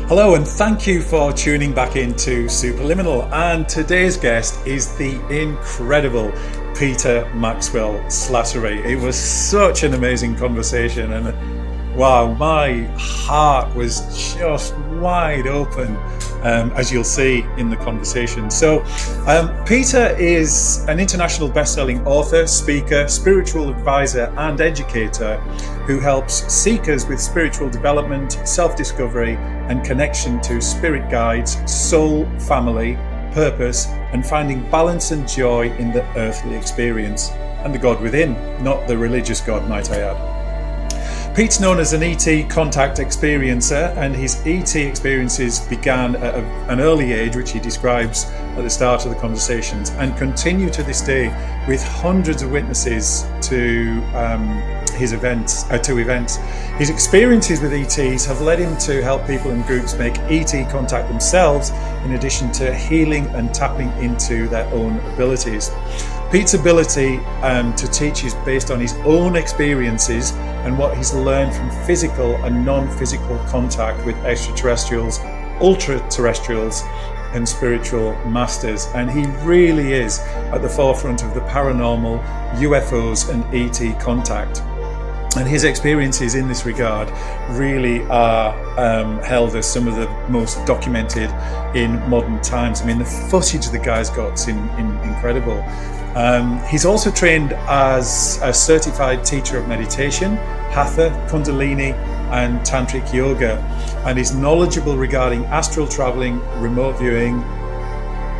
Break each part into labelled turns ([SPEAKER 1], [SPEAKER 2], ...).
[SPEAKER 1] Hello and thank you for tuning back into Superliminal, and today's guest is the incredible Peter Maxwell Slattery. It was such an amazing conversation and wow, my heart was just wide open, as you'll see in the conversation. So Peter is an international best-selling author, speaker, spiritual advisor and educator who helps seekers with spiritual development, self-discovery and connection to spirit guides, soul, family, purpose and finding balance and joy in the earthly experience and the God within, not the religious God, might I add. Pete's known as an E.T. contact experiencer, and his E.T. experiences began at an early age, which he describes at the start of the conversations, and continue to this day with hundreds of witnesses to his events. His experiences with ETs have led him to help people and groups make ET contact themselves, in addition to healing and tapping into their own abilities. Pete's ability to teach is based on his own experiences and what he's learned from physical and non-physical contact with extraterrestrials, ultra-terrestrials and spiritual masters. And he really is at the forefront of the paranormal, UFOs and E.T. contact. And his experiences in this regard really are held as some of the most documented in modern times. I mean, the footage the guy's got's incredible. He's also trained as a certified teacher of meditation, Hatha, Kundalini and Tantric Yoga, and is knowledgeable regarding astral traveling, remote viewing,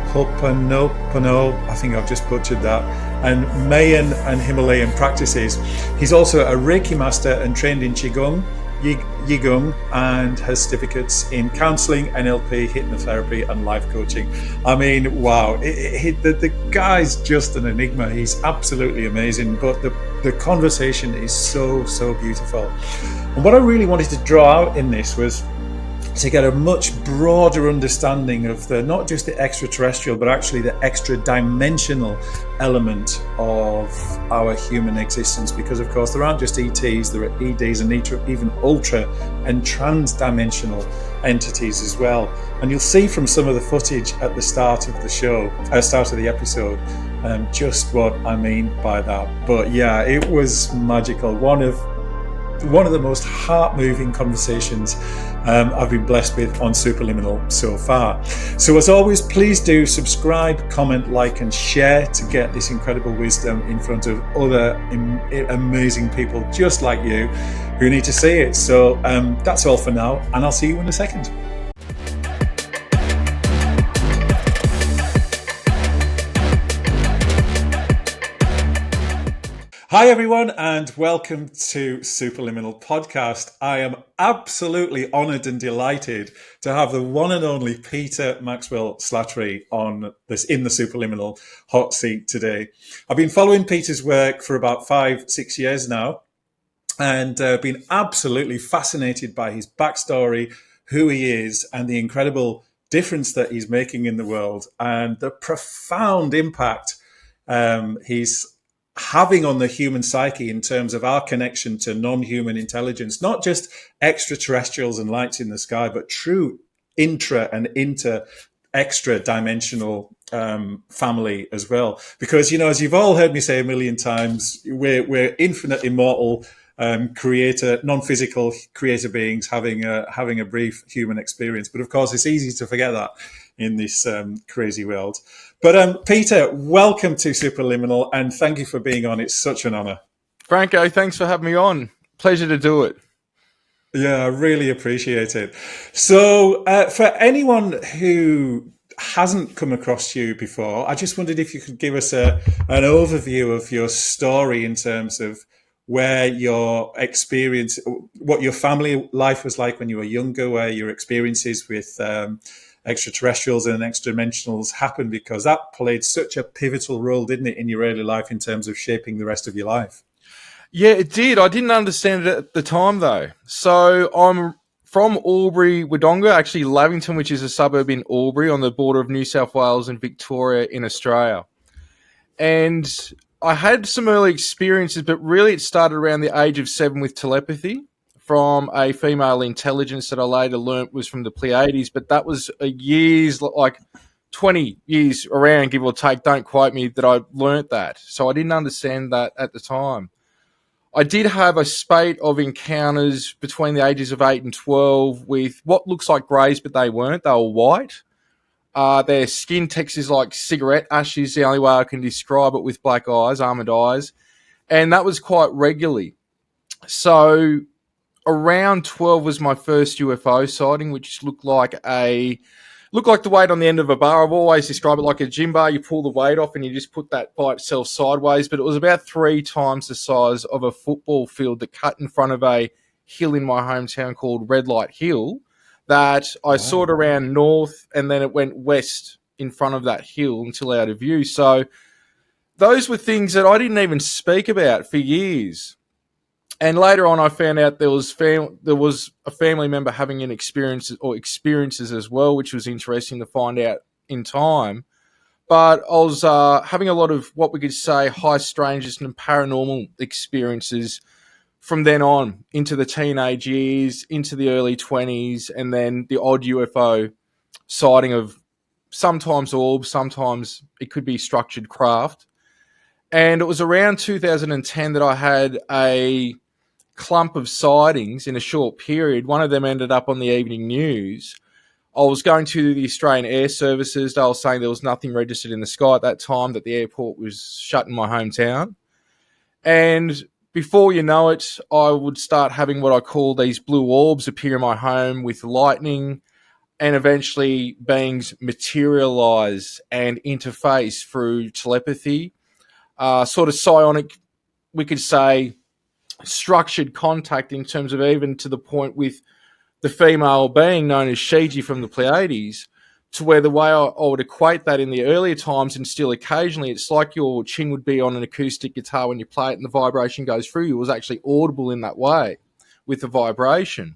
[SPEAKER 1] Ho'oponopono, I think I've just butchered that, and Mayan and Himalayan practices. He's also a Reiki master and trained in Qigong, Yigong, and has certificates in counseling, NLP, hypnotherapy, and life coaching. I mean, wow, the guy's just an enigma. He's absolutely amazing, but the conversation is so beautiful. And what I really wanted to draw out in this was to get a much broader understanding of not just the extraterrestrial, but actually the extra dimensional element of our human existence. Because of course there aren't just ETs, there are EDs and even ultra and trans-dimensional entities as well. And you'll see from some of the footage at the start of the show, start of the episode, just what I mean by that. But yeah, it was magical. One of the most heart-moving conversations I've been blessed with on Superliminal so far. So as always, please do subscribe, comment, like and share to get this incredible wisdom in front of other amazing people just like you who need to see it. So that's all for now, and I'll see you in a second. Hi everyone and welcome to Superliminal Podcast. I am absolutely honoured and delighted to have the one and only Peter Maxwell Slattery in the Superliminal hot seat today. I've been following Peter's work for about 5-6 years now and been absolutely fascinated by his backstory, who he is and the incredible difference that he's making in the world and the profound impact he's having on the human psyche in terms of our connection to non-human intelligence, not just extraterrestrials and lights in the sky, but true intra and extra dimensional family as well. Because, you know, as you've all heard me say a million times, we're infinite, immortal, non-physical creator beings having a brief human experience. But of course, it's easy to forget that in this crazy world. But Peter, welcome to Superliminal, and thank you for being on. It's such an honor.
[SPEAKER 2] Franco, thanks for having me on. Pleasure to do it.
[SPEAKER 1] Yeah, I really appreciate it. So for anyone who hasn't come across you before, I just wondered if you could give us an overview of your story in terms of where your experience, what your family life was like when you were younger, where your experiences with extraterrestrials and extra-dimensionals happened, because that played such a pivotal role, didn't it, in your early life in terms of shaping the rest of your life?
[SPEAKER 2] Yeah, it did. I didn't understand it at the time, though. So I'm from Albury, Wodonga, actually Lavington, which is a suburb in Albury on the border of New South Wales and Victoria in Australia. And I had some early experiences, but really it started around the age of 7 with telepathy from a female intelligence that I later learnt was from the Pleiades, but that was a years, like 20 years around, give or take. Don't quote me that I learnt that. So I didn't understand that at the time. I did have a spate of encounters between the ages of 8 and 12 with what looks like greys, but they weren't. They were white. Their skin texture is like cigarette ash is the only way I can describe it, with black eyes, almond eyes. And that was quite regularly. So around 12 was my first UFO sighting, which looked like the weight on the end of a bar. I've always described it like a gym bar. You pull the weight off and you just put that by itself sideways. But it was about 3 times the size of a football field that cut in front of a hill in my hometown called Red Light Hill, that I saw it around north, and then it went west in front of that hill until out of view. So those were things that I didn't even speak about for years. And later on, I found out there was a family member having an experience or experiences as well, which was interesting to find out in time. But I was having a lot of what we could say high strangeness and paranormal experiences from then on into the teenage years, into the early 20s, and then the odd UFO sighting of sometimes orbs, sometimes it could be structured craft. And it was around 2010 that I had a clump of sightings in a short period. One of them ended up on the evening news. I was going to the Australian Air Services. They were saying there was nothing registered in the sky at that time, that the airport was shut in my hometown. And before you know it, I would start having what I call these blue orbs appear in my home with lightning, and eventually beings materialize and interface through telepathy, sort of psionic, we could say, structured contact, in terms of even to the point with the female being known as Shiji from the Pleiades, to where the way I would equate that in the earlier times, and still occasionally, it's like your chin would be on an acoustic guitar when you play it and the vibration goes through you. It was actually audible in that way with the vibration.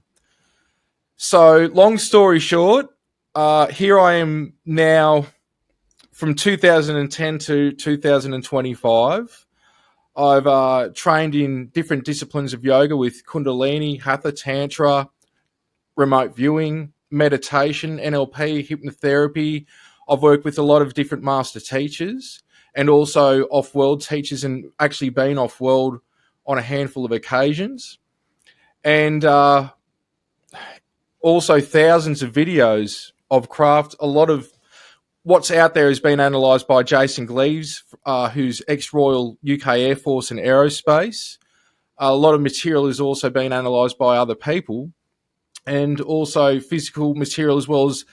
[SPEAKER 2] So long story short, here I am now from 2010 to 2025. I've trained in different disciplines of yoga with Kundalini, Hatha, Tantra, remote viewing, meditation, NLP, hypnotherapy. I've worked with a lot of different master teachers and also off-world teachers, and actually been off-world on a handful of occasions. And also thousands of videos of craft. A lot of what's out there has been analysed by Jason Gleaves, who's ex-Royal UK Air Force and Aerospace. A lot of material has also been analysed by other people, and also physical material, as well as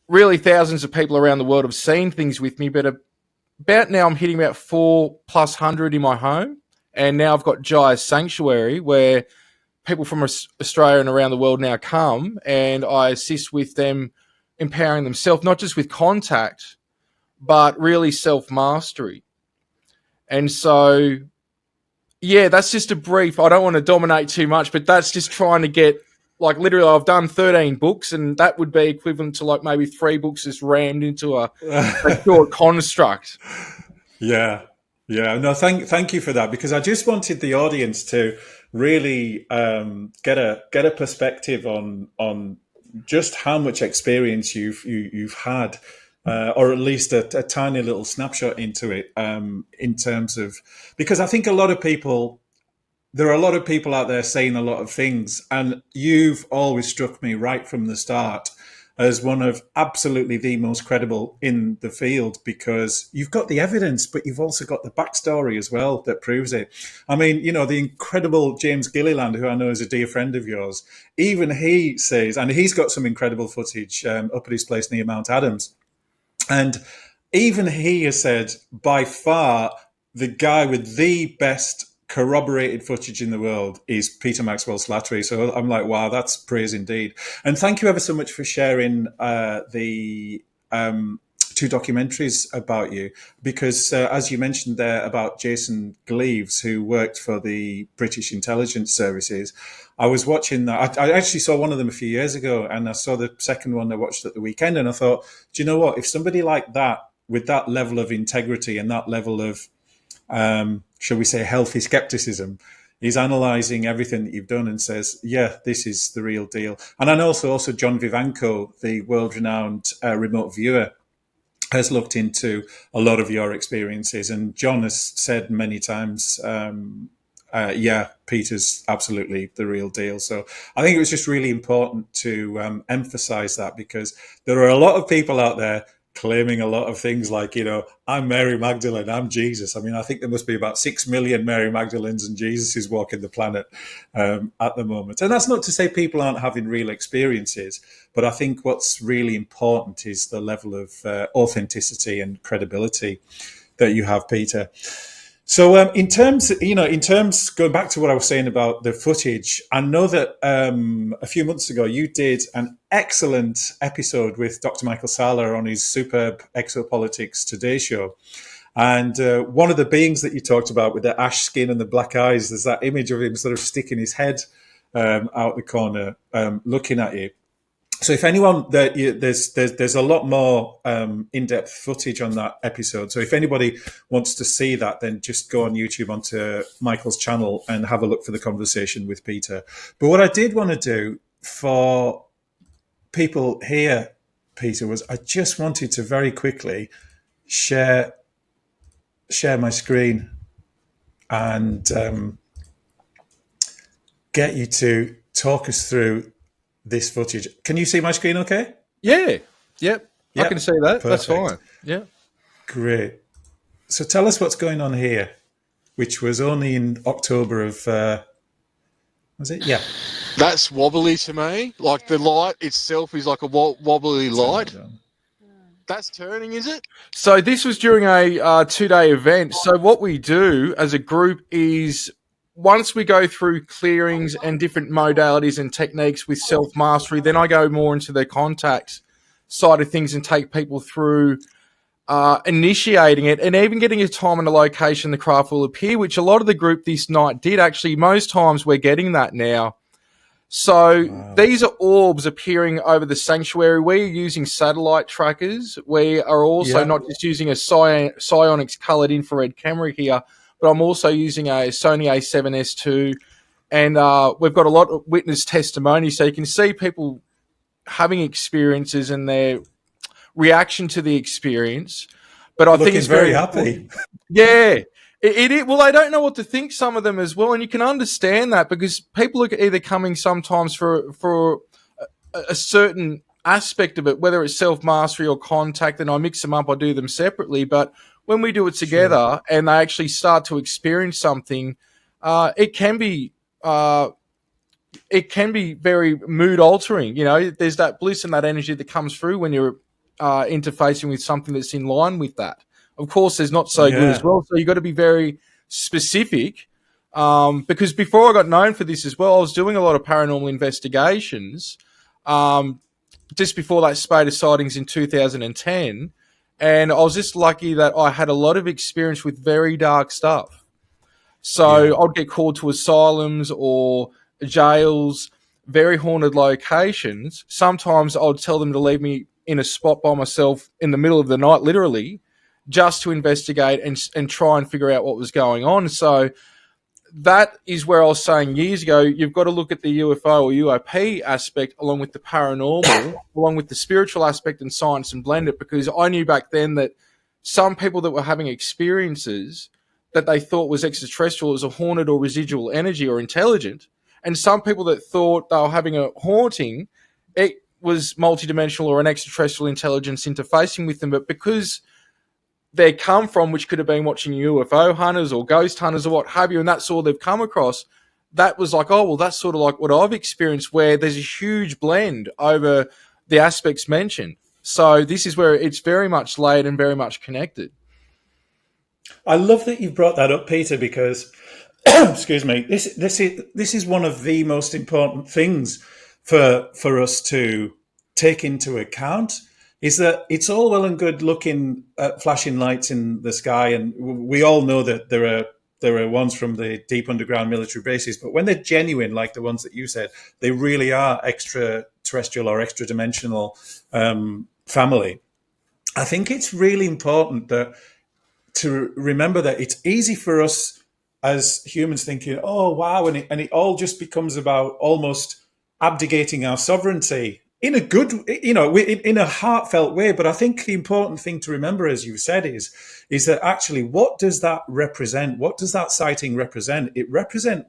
[SPEAKER 2] really thousands of people around the world have seen things with me. But about now I'm hitting about 400+ in my home. And now I've got Jai's Sanctuary, where people from Australia and around the world now come, and I assist with them empowering themselves, not just with contact, but really self-mastery. And so, yeah, that's just a brief. I don't want to dominate too much, but that's just trying to get, like, literally I've done 13 books, and that would be equivalent to like maybe 3 books just rammed into a short construct.
[SPEAKER 1] Yeah. No, thank you for that, because I just wanted the audience to really get a perspective on just how much experience you've had, or at least a tiny little snapshot into it, in terms of, because I think there are a lot of people out there saying a lot of things, and you've always struck me right from the start as one of absolutely the most credible in the field, because you've got the evidence, but you've also got the backstory as well that proves it. I mean, the incredible James Gilliland, who I know is a dear friend of yours, even he says, and he's got some incredible footage up at his place near Mount Adams, and even he has said, by far, the guy with the best corroborated footage in the world is Peter Maxwell Slattery. So I'm like, wow, that's praise indeed. And thank you ever so much for sharing the 2 documentaries about you, because as you mentioned there about Jason Gleaves, who worked for the British intelligence services, I was watching that. I actually saw one of them a few years ago, and I saw the second one I watched at the weekend, and I thought, do you know what, if somebody like that, with that level of integrity and that level of shall we say healthy skepticism, He's analysing everything that you've done and says, yeah, this is the real deal. And I know also John Vivanco, the world-renowned remote viewer, has looked into a lot of your experiences. And John has said many times, yeah, Peter's absolutely the real deal. So I think it was just really important to emphasize that, because there are a lot of people out there claiming a lot of things like, I'm Mary Magdalene, I'm Jesus. I mean, I think there must be about 6 million Mary Magdalenes and Jesuses walking the planet at the moment. And that's not to say people aren't having real experiences, but I think what's really important is the level of authenticity and credibility that you have, Peter. So in terms, going back to what I was saying about the footage, I know that a few months ago you did an excellent episode with Dr. Michael Sala on his superb Exopolitics Today show. And one of the beings that you talked about with the ash skin and the black eyes, there's that image of him sort of sticking his head out the corner looking at you. So if anyone, there's a lot more in-depth footage on that episode. So if anybody wants to see that, then just go on YouTube onto Michael's channel and have a look for the conversation with Peter. But what I did want to do for people here, Peter, was I just wanted to very quickly share my screen and get you to talk us through this footage. Can you see my screen okay?
[SPEAKER 2] Yeah. Yep. I can see that. Perfect. That's fine. Yeah.
[SPEAKER 1] Great. So tell us what's going on here, which was only in October of, was it? Yeah.
[SPEAKER 3] That's wobbly to me. Like the light itself is like a wobbly light. That's turning, is it?
[SPEAKER 2] So this was during a 2-day event. So what we do as a group is, once we go through clearings and different modalities and techniques with self-mastery, then I go more into the contact side of things and take people through initiating it, and even getting a time and a location the craft will appear, which a lot of the group this night did. Actually, most times we're getting that now. So wow. These are orbs appearing over the sanctuary. We're using satellite trackers. We are also not just using a psionics coloured infrared camera here, but I'm also using a Sony A7S II, and we've got a lot of witness testimony, so you can see people having experiences and their reaction to the experience. But I think it's
[SPEAKER 1] very happy.
[SPEAKER 2] Yeah. Well, they don't know what to think, some of them as well, and you can understand that, because people are either coming sometimes for a certain aspect of it, whether it's self-mastery or contact, and I mix them up, I do them separately, but when we do it together and they actually start to experience something, it can be very mood altering. There's that bliss and that energy that comes through when you're interfacing with something that's in line with that. Of course, there's not so good as well, so you've got to be very specific, because before I got known for this as well, I was doing a lot of paranormal investigations just before that spate of sightings in 2010, and I was just lucky that I had a lot of experience with very dark stuff. So I'd get called to asylums or jails, very haunted locations. Sometimes I'd tell them to leave me in a spot by myself in the middle of the night, literally, just to investigate and try and figure out what was going on. So that is where I was saying years ago, you've got to look at the UFO or UAP aspect along with the paranormal, along with the spiritual aspect and science, and blend it, because I knew back then that some people that were having experiences that they thought was extraterrestrial as a haunted or residual energy or intelligent, and some people that thought they were having a haunting, it was multidimensional or an extraterrestrial intelligence interfacing with them. But because they come from, which could have been watching UFO hunters or ghost hunters or what have you, and that's all they've come across, that was like, oh, well, that's sort of like what I've experienced, where there's a huge blend over the aspects mentioned. So this is where it's very much layered and very much connected.
[SPEAKER 1] I love that you brought that up, Peter, because excuse me, this is one of the most important things for us to take into account, is that it's all well and good looking at flashing lights in the sky, and we all know that there are ones from the deep underground military bases, but when they're genuine, like the ones that you said, they really are extraterrestrial or extra dimensional family. I think it's really important to remember that it's easy for us as humans thinking, oh, wow. And it all just becomes about almost abdicating our sovereignty in a good, in a heartfelt way. But I think the important thing to remember, as you said, is that actually, what does that represent? What does that sighting represent? It represents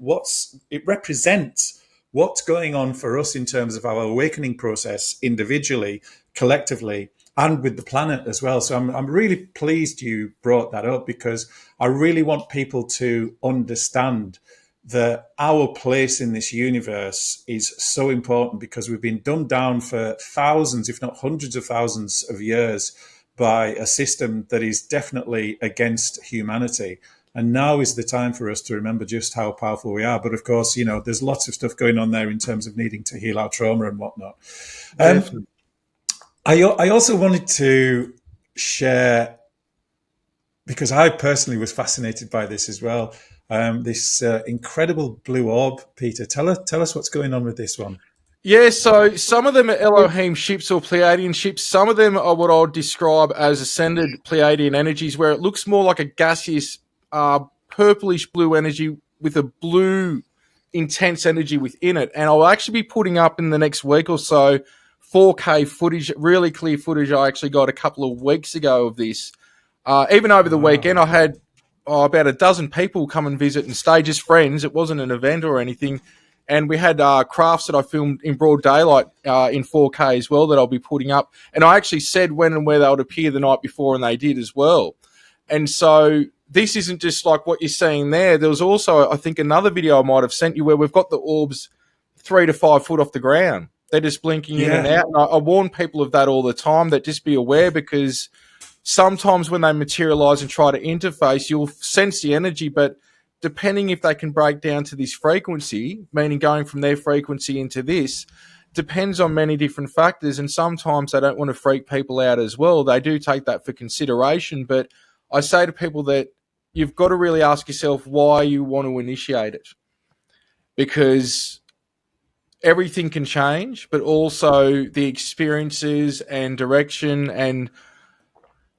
[SPEAKER 1] what's going on for us in terms of our awakening process individually, collectively, and with the planet as well. So I'm really pleased you brought that up, because I really want people to understand that our place in this universe is so important, because we've been dumbed down for thousands, if not hundreds of thousands of years, by a system that is definitely against humanity. And now is the time for us to remember just how powerful we are. But of course, there's lots of stuff going on there in terms of needing to heal our trauma and whatnot. I also wanted to share, because I personally was fascinated by this as well, this incredible blue orb. Peter, tell us what's going on with this one.
[SPEAKER 2] Yeah, so some of them are Elohim ships or Pleiadian ships. Some of them are what I would describe as ascended Pleiadian energies, where it looks more like a gaseous purplish blue energy with a blue intense energy within it. And I'll actually be putting up in the next week or so 4K footage, really clear footage I actually got a couple of weeks ago of this. Even over the weekend, I had about a dozen people come and visit and stay, just friends. It wasn't an event or anything. And we had crafts that I filmed in broad daylight in 4K as well that I'll be putting up. And I actually said when and where they would appear the night before, and they did as well. And so this isn't just like what you're seeing there. There was also, I think, another video I might have sent you where we've got the orbs 3 to 5 foot off the ground. They're just blinking in and out. And I warn people of that all the time, that just be aware, because sometimes when they materialize and try to interface, you'll sense the energy, but depending if they can break down to this frequency, meaning going from their frequency into this, depends on many different factors. And sometimes they don't want to freak people out as well. They do take that for consideration. But I say to people that you've got to really ask yourself why you want to initiate it, because everything can change, but also the experiences and direction and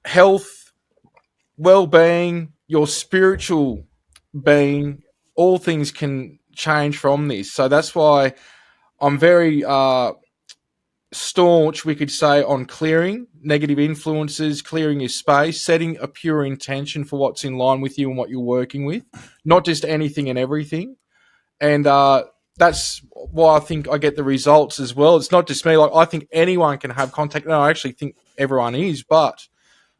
[SPEAKER 2] health, well-being, your spiritual being, all things can change from this. So that's why I'm very staunch, we could say, on clearing negative influences, clearing your space, setting a pure intention for what's in line with you and what you're working with, not just anything and everything. And that's why I think I get the results as well. It's not just me. Like, I think anyone can have contact. No, I actually think everyone is. But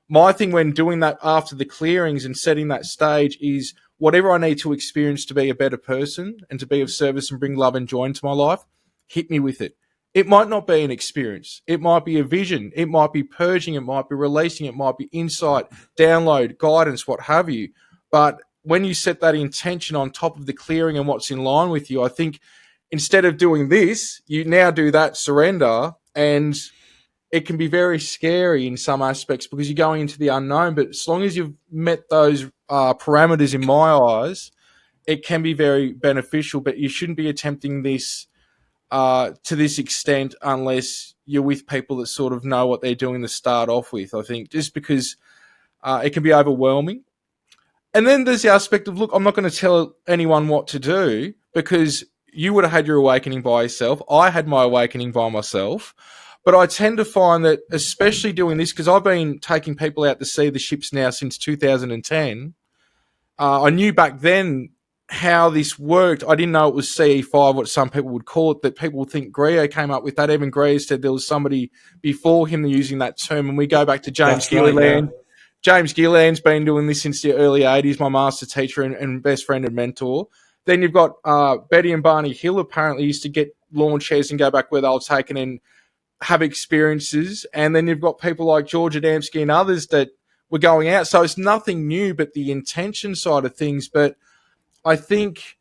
[SPEAKER 2] my thing when doing that after the clearings and setting that stage is whatever I need to experience to be a better person and to be of service and bring love and joy into my life, hit me with it. It might not be an experience. It might be a vision. It might be purging. It might be releasing. It might be insight, download, guidance, what have you. But when you set that intention on top of the clearing and what's in line with you, I think instead of doing this, you now do that surrender, and it can be very scary in some aspects because you're going into the unknown. But as long as you've met those parameters, in my eyes, it can be very beneficial. But you shouldn't be attempting this to this extent unless you're with people that sort of know what they're doing to start off with, I think, just because it can be overwhelming. And then there's the aspect of, look, I'm not going to tell anyone what to do, because you would have had your awakening by yourself. I had my awakening by myself. But I tend to find that, especially doing this, because I've been taking people out to see the ships now since 2010. I knew back then how this worked. I didn't know it was CE5, what some people would call it, that people would think Griot came up with that. Even Griot said there was somebody before him using that term. And we go back to James Gilliland. Right, yeah. James Gilliland's been doing this since the early 80s, my master teacher and best friend and mentor. Then you've got Betty and Barney Hill apparently used to get lawn chairs and go back where they were taken and have experiences. And then you've got people like George Adamski and others that were going out. So it's nothing new but the intention side of things. But I think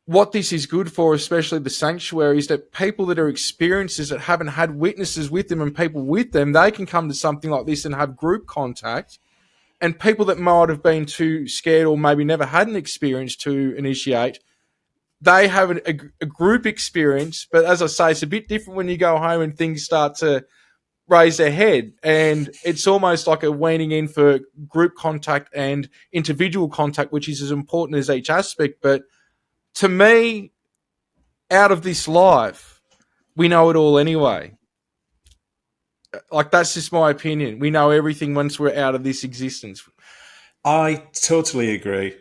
[SPEAKER 2] what this is good for, especially the sanctuary, is that people that are experiencers that haven't had witnesses with them and people with them, they can come to something like this and have group contact. And people that might have been too scared or maybe never had an experience to initiate, they have a group experience. But as I say, it's a bit different when you go home and things start to raise their head, and it's almost like a weaning in for group contact and individual contact, which is as important as each aspect. But to me, out of this life, we know it all anyway. Like, that's just my opinion. We know everything once we're out of this existence.
[SPEAKER 1] I totally agree.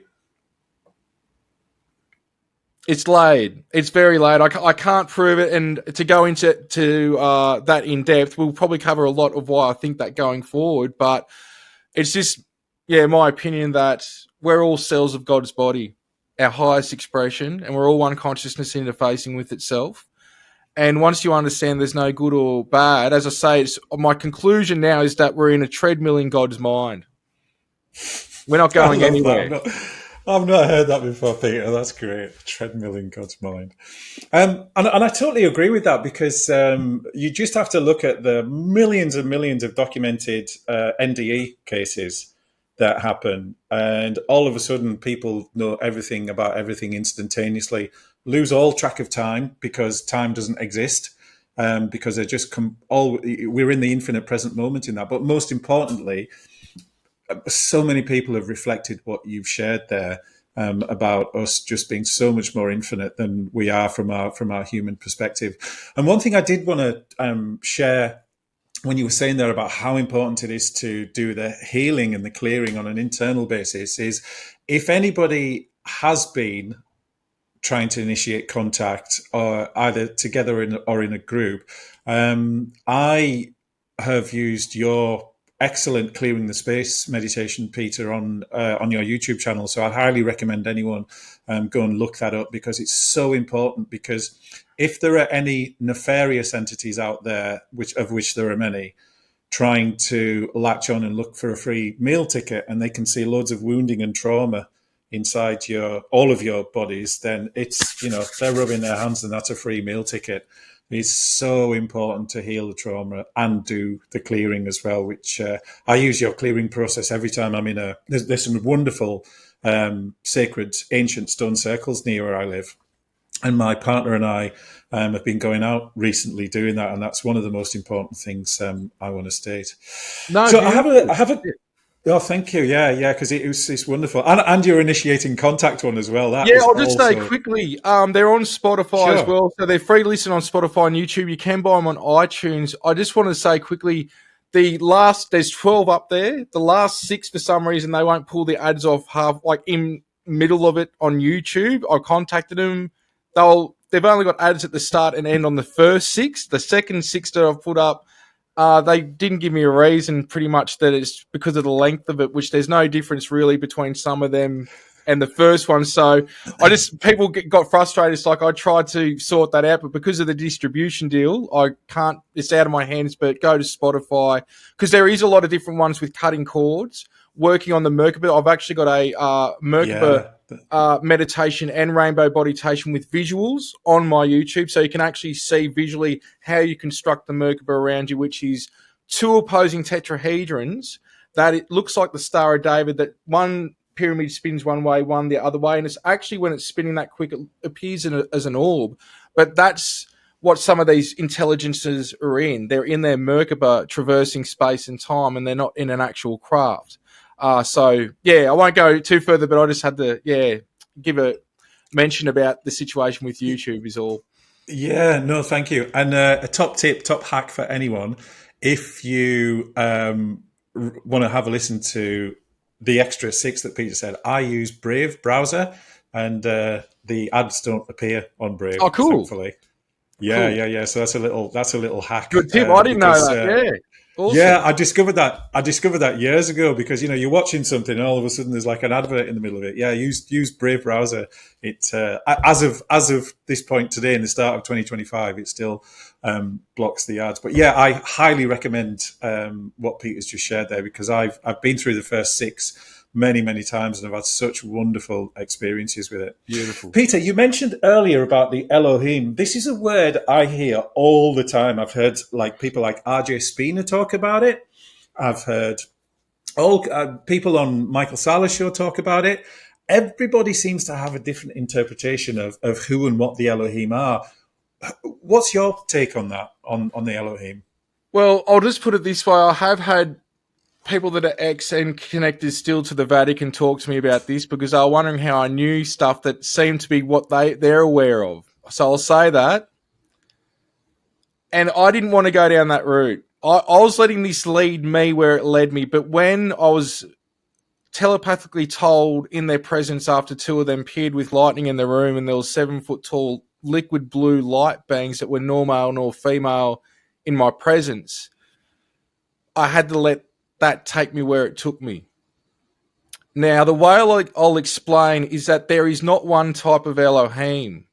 [SPEAKER 2] It's laid. It's very laid. I can't prove it, and to go into that in depth, we'll probably cover a lot of why I think that going forward. But it's just, my opinion that we're all cells of God's body, our highest expression, and we're all one consciousness interfacing with itself. And once you understand there's no good or bad, as I say, my conclusion now is that we're in a treadmill in God's mind. We're not going anywhere.
[SPEAKER 1] I've not heard that before, Peter. That's great. Treadmill in God's mind. And I totally agree with that, because you just have to look at the millions and millions of documented NDE cases that happen. And all of a sudden, people know everything about everything instantaneously, lose all track of time because time doesn't exist. Because they're just we're in the infinite present moment in that. But most importantly, so many people have reflected what you've shared there, about us just being so much more infinite than we are from our human perspective. And one thing I did want to share, when you were saying there about how important it is to do the healing and the clearing on an internal basis, is if anybody has been trying to initiate contact, or either together or in a group, I have used your excellent clearing the space meditation, Peter, on your YouTube channel. So I highly recommend anyone go and look that up, because it's so important. Because if there are any nefarious entities out there, of which there are many, trying to latch on and look for a free meal ticket, and they can see loads of wounding and trauma inside all of your bodies, then it's, they're rubbing their hands, and that's a free meal ticket. It's so important to heal the trauma and do the clearing as well, which I use your clearing process every time I'm in there's some wonderful sacred ancient stone circles near where I live. And my partner and I have been going out recently doing that. And that's one of the most important things I want to state.
[SPEAKER 2] No,
[SPEAKER 1] so I have a Oh, thank you. Yeah, because it's wonderful. And you're initiating contact one as well.
[SPEAKER 2] I'll just say quickly, they're on Spotify as well. So they're free to listen on Spotify and YouTube. You can buy them on iTunes. I just want to say quickly, there's 12 up there. The last 6, for some reason, they won't pull the ads off in middle of it on YouTube. I contacted them. They've only got ads at the start and end on the first 6. The second 6 that I've put up, they didn't give me a reason, pretty much that it's because of the length of it, which there's no difference really between some of them and the first one. So people got frustrated. It's like I tried to sort that out, but because of the distribution deal, I can't, it's out of my hands. But go to Spotify, because there is a lot of different ones with cutting cords, working on the Merkaba. I've actually got a Merkaba meditation and rainbow bodytation with visuals on my YouTube, so you can actually see visually how you construct the Merkaba around you, which is 2 opposing tetrahedrons that it looks like the Star of David, that one pyramid spins one way, one the other way, and it's actually, when it's spinning that quick, it appears as an orb. But that's what some of these intelligences are in. They're in their Merkaba traversing space and time, and they're not in an actual craft. I won't go too further, but I just had to, give a mention about the situation with YouTube is all.
[SPEAKER 1] Yeah, no, thank you. And a top hack for anyone, if you want to have a listen to the extra 6 that Peter said, I use Brave browser, and the ads don't appear on Brave.
[SPEAKER 2] Oh, cool.
[SPEAKER 1] Thankfully. Yeah. So that's a little hack.
[SPEAKER 2] Good tip. I didn't know that. Awesome.
[SPEAKER 1] Yeah, I discovered that years ago, because you're watching something and all of a sudden there's like an advert in the middle of it. Yeah, use Brave browser. It as of this point today, in the start of 2025, it still blocks the ads. But yeah, I highly recommend what Peter's just shared there, because I've been through the first 6 many times, and I've had such wonderful experiences with it.
[SPEAKER 2] Beautiful.
[SPEAKER 1] Peter, you mentioned earlier about the Elohim. This is a word I hear all the time. I've heard people like RJ Spina talk about it. I've heard people on Michael Sala's show talk about it. Everybody seems to have a different interpretation of who and what the Elohim are. What's your take on that, on the Elohim?
[SPEAKER 2] Well, I'll just put it this way. I have had people that are ex and connected still to the Vatican talk to me about this because they were wondering how I knew stuff that seemed to be what they're aware of. So I'll say that. And I didn't want to go down that route. I was letting this lead me where it led me. But when I was telepathically told in their presence after two of them appeared with lightning in the room and there was 7-foot tall liquid blue light bangs that were nor male nor female in my presence, I had to let that take me where it took me. Now, the way I'll explain is that there is not one type of Elohim.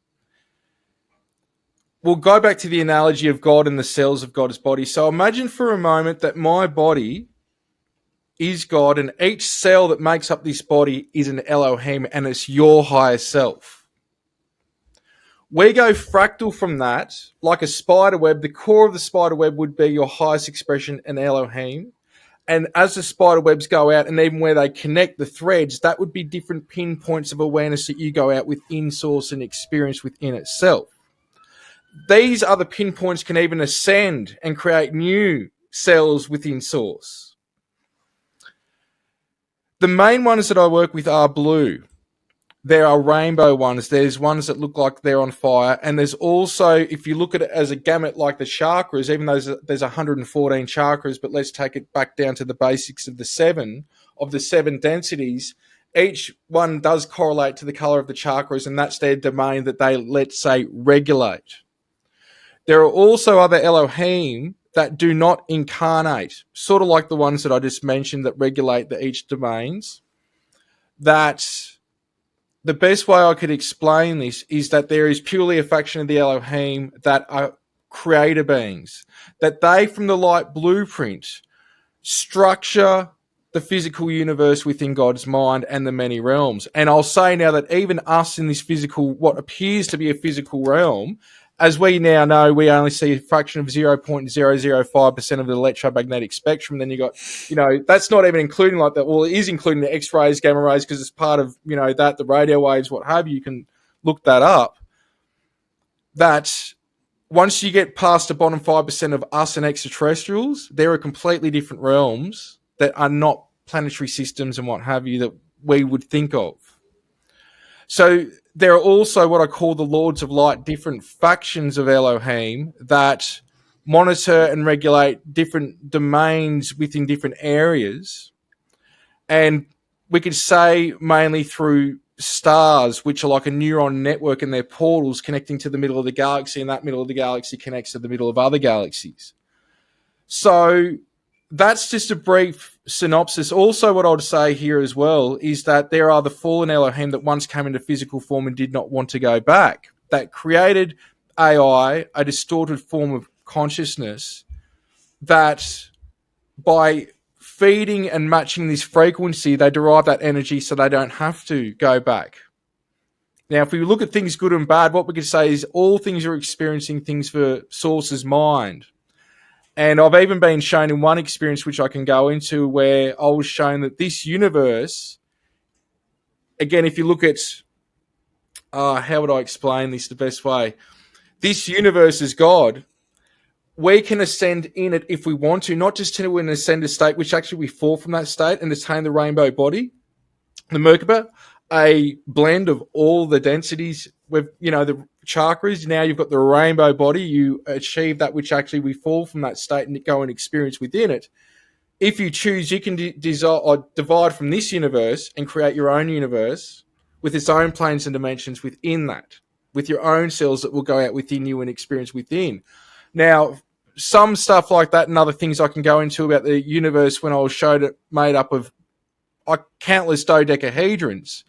[SPEAKER 2] We'll go back to the analogy of God and the cells of God's body. So imagine for a moment that my body is God and each cell that makes up this body is an Elohim and it's your higher self. We go fractal from that, like a spider web. The core of the spider web would be your highest expression, an Elohim. And as the spider webs go out and even where they connect the threads, that would be different pinpoints of awareness that you go out within source and experience within itself. These other pinpoints can even ascend and create new cells within source. The main ones that I work with are blue. There are rainbow ones. There's ones that look like they're on fire. And there's also, if you look at it as a gamut like the chakras, even though there's 114 chakras, but let's take it back down to the basics of the seven densities, each one does correlate to the color of the chakras, and that's their domain that they, let's say, regulate. There are also other Elohim that do not incarnate, sort of like the ones that I just mentioned that regulate the each domains. That the best way I could explain this is that there is purely a faction of the Elohim that are creator beings, that they, from the light blueprint, structure the physical universe within God's mind and the many realms. And I'll say now that even us in this physical, what appears to be a physical realm, as we now know, we only see a fraction of 0.005% of the electromagnetic spectrum. Then you got, that's not even including like that. Well, it is including the X-rays, gamma rays, because it's part of, that, the radio waves, what have you. You can look that up. That once you get past the bottom 5% of us and extraterrestrials, there are completely different realms that are not planetary systems and what have you that we would think of. So there are also what I call the Lords of Light, different factions of Elohim that monitor and regulate different domains within different areas. And we could say mainly through stars, which are like a neuron network and their portals connecting to the middle of the galaxy, and that middle of the galaxy connects to the middle of other galaxies. So that's just a brief synopsis. Also, what I would say here as well is that there are the fallen Elohim that once came into physical form and did not want to go back, that created AI, a distorted form of consciousness, that by feeding and matching this frequency, they derive that energy so they don't have to go back. Now, if we look at things good and bad, what we could say is all things are experiencing things for Source's mind. And I've even been shown in one experience, which I can go into, where I was shown that this universe, again, if you look at, how would I explain this the best way? This universe is God. We can ascend in it if we want to, not just to an ascended state, which actually we fall from that state and attain the rainbow body, the Merkaba, a blend of all the densities with, the chakras. Now you've got the rainbow body. You achieve that which actually we fall from that state and go and experience within it. If you choose, you can divide from this universe and create your own universe with its own planes and dimensions within that, with your own cells that will go out within you and experience within. Now, some stuff like that and other things I can go into about the universe when I was showed it made up of countless dodecahedrons.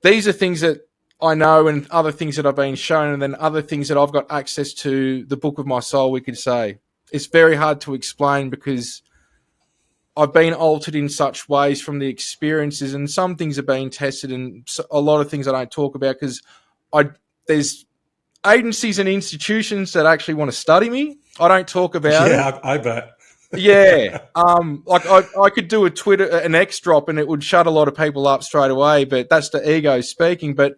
[SPEAKER 2] These are things that I know and other things that I've been shown, and then other things that I've got access to, the book of my soul, we could say. It's very hard to explain because I've been altered in such ways from the experiences, and some things are being tested and a lot of things I don't talk about because there's agencies and institutions that actually want to study me. I don't talk about it.
[SPEAKER 1] Yeah, I bet.
[SPEAKER 2] Yeah. Like I could do an X drop and it would shut a lot of people up straight away, but that's the ego speaking. But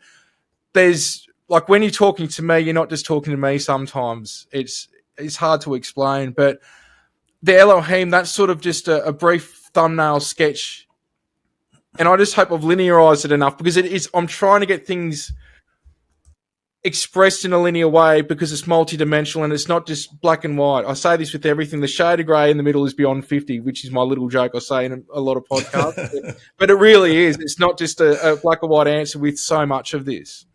[SPEAKER 2] there's, like, when you're talking to me, you're not just talking to me sometimes. It's hard to explain, but the Elohim, that's sort of just a brief thumbnail sketch. And I just hope I've linearized it enough, because it is. I'm trying to get things expressed in a linear way because it's multidimensional and it's not just black and white. I say this with everything. The shade of grey in the middle is beyond 50, which is my little joke I say in a lot of podcasts. But it really is. It's not just a black or white answer with so much of this.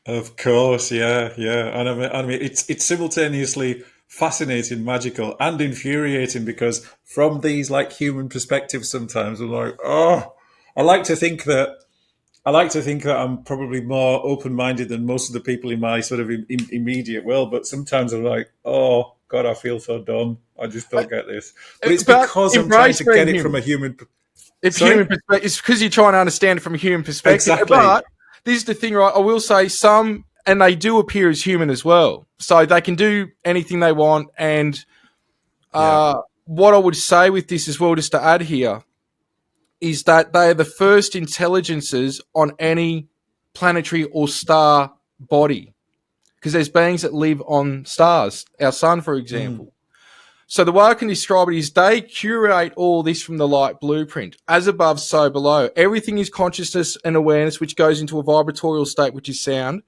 [SPEAKER 1] Of course, yeah. And I mean, it's simultaneously fascinating, magical, and infuriating, because from these like human perspectives, sometimes I'm like, oh, I like to think that I'm probably more open-minded than most of the people in my sort of immediate world. But sometimes I'm like, oh God, I feel so dumb. I just don't get this. But it's because I'm trying to get it from a human.
[SPEAKER 2] Human perspective. It's because you're trying to understand it from a human perspective.
[SPEAKER 1] Exactly.
[SPEAKER 2] But this is the thing, right? I will say some, and they do appear as human as well. So they can do anything they want. And what I would say with this as well, just to add here, is that they are the first intelligences on any planetary or star body. Because there's beings that live on stars, our sun, for example. So the way I can describe it is they curate all this from the light blueprint. As above, so below. Everything is consciousness and awareness, which goes into a vibratorial state, which is sound.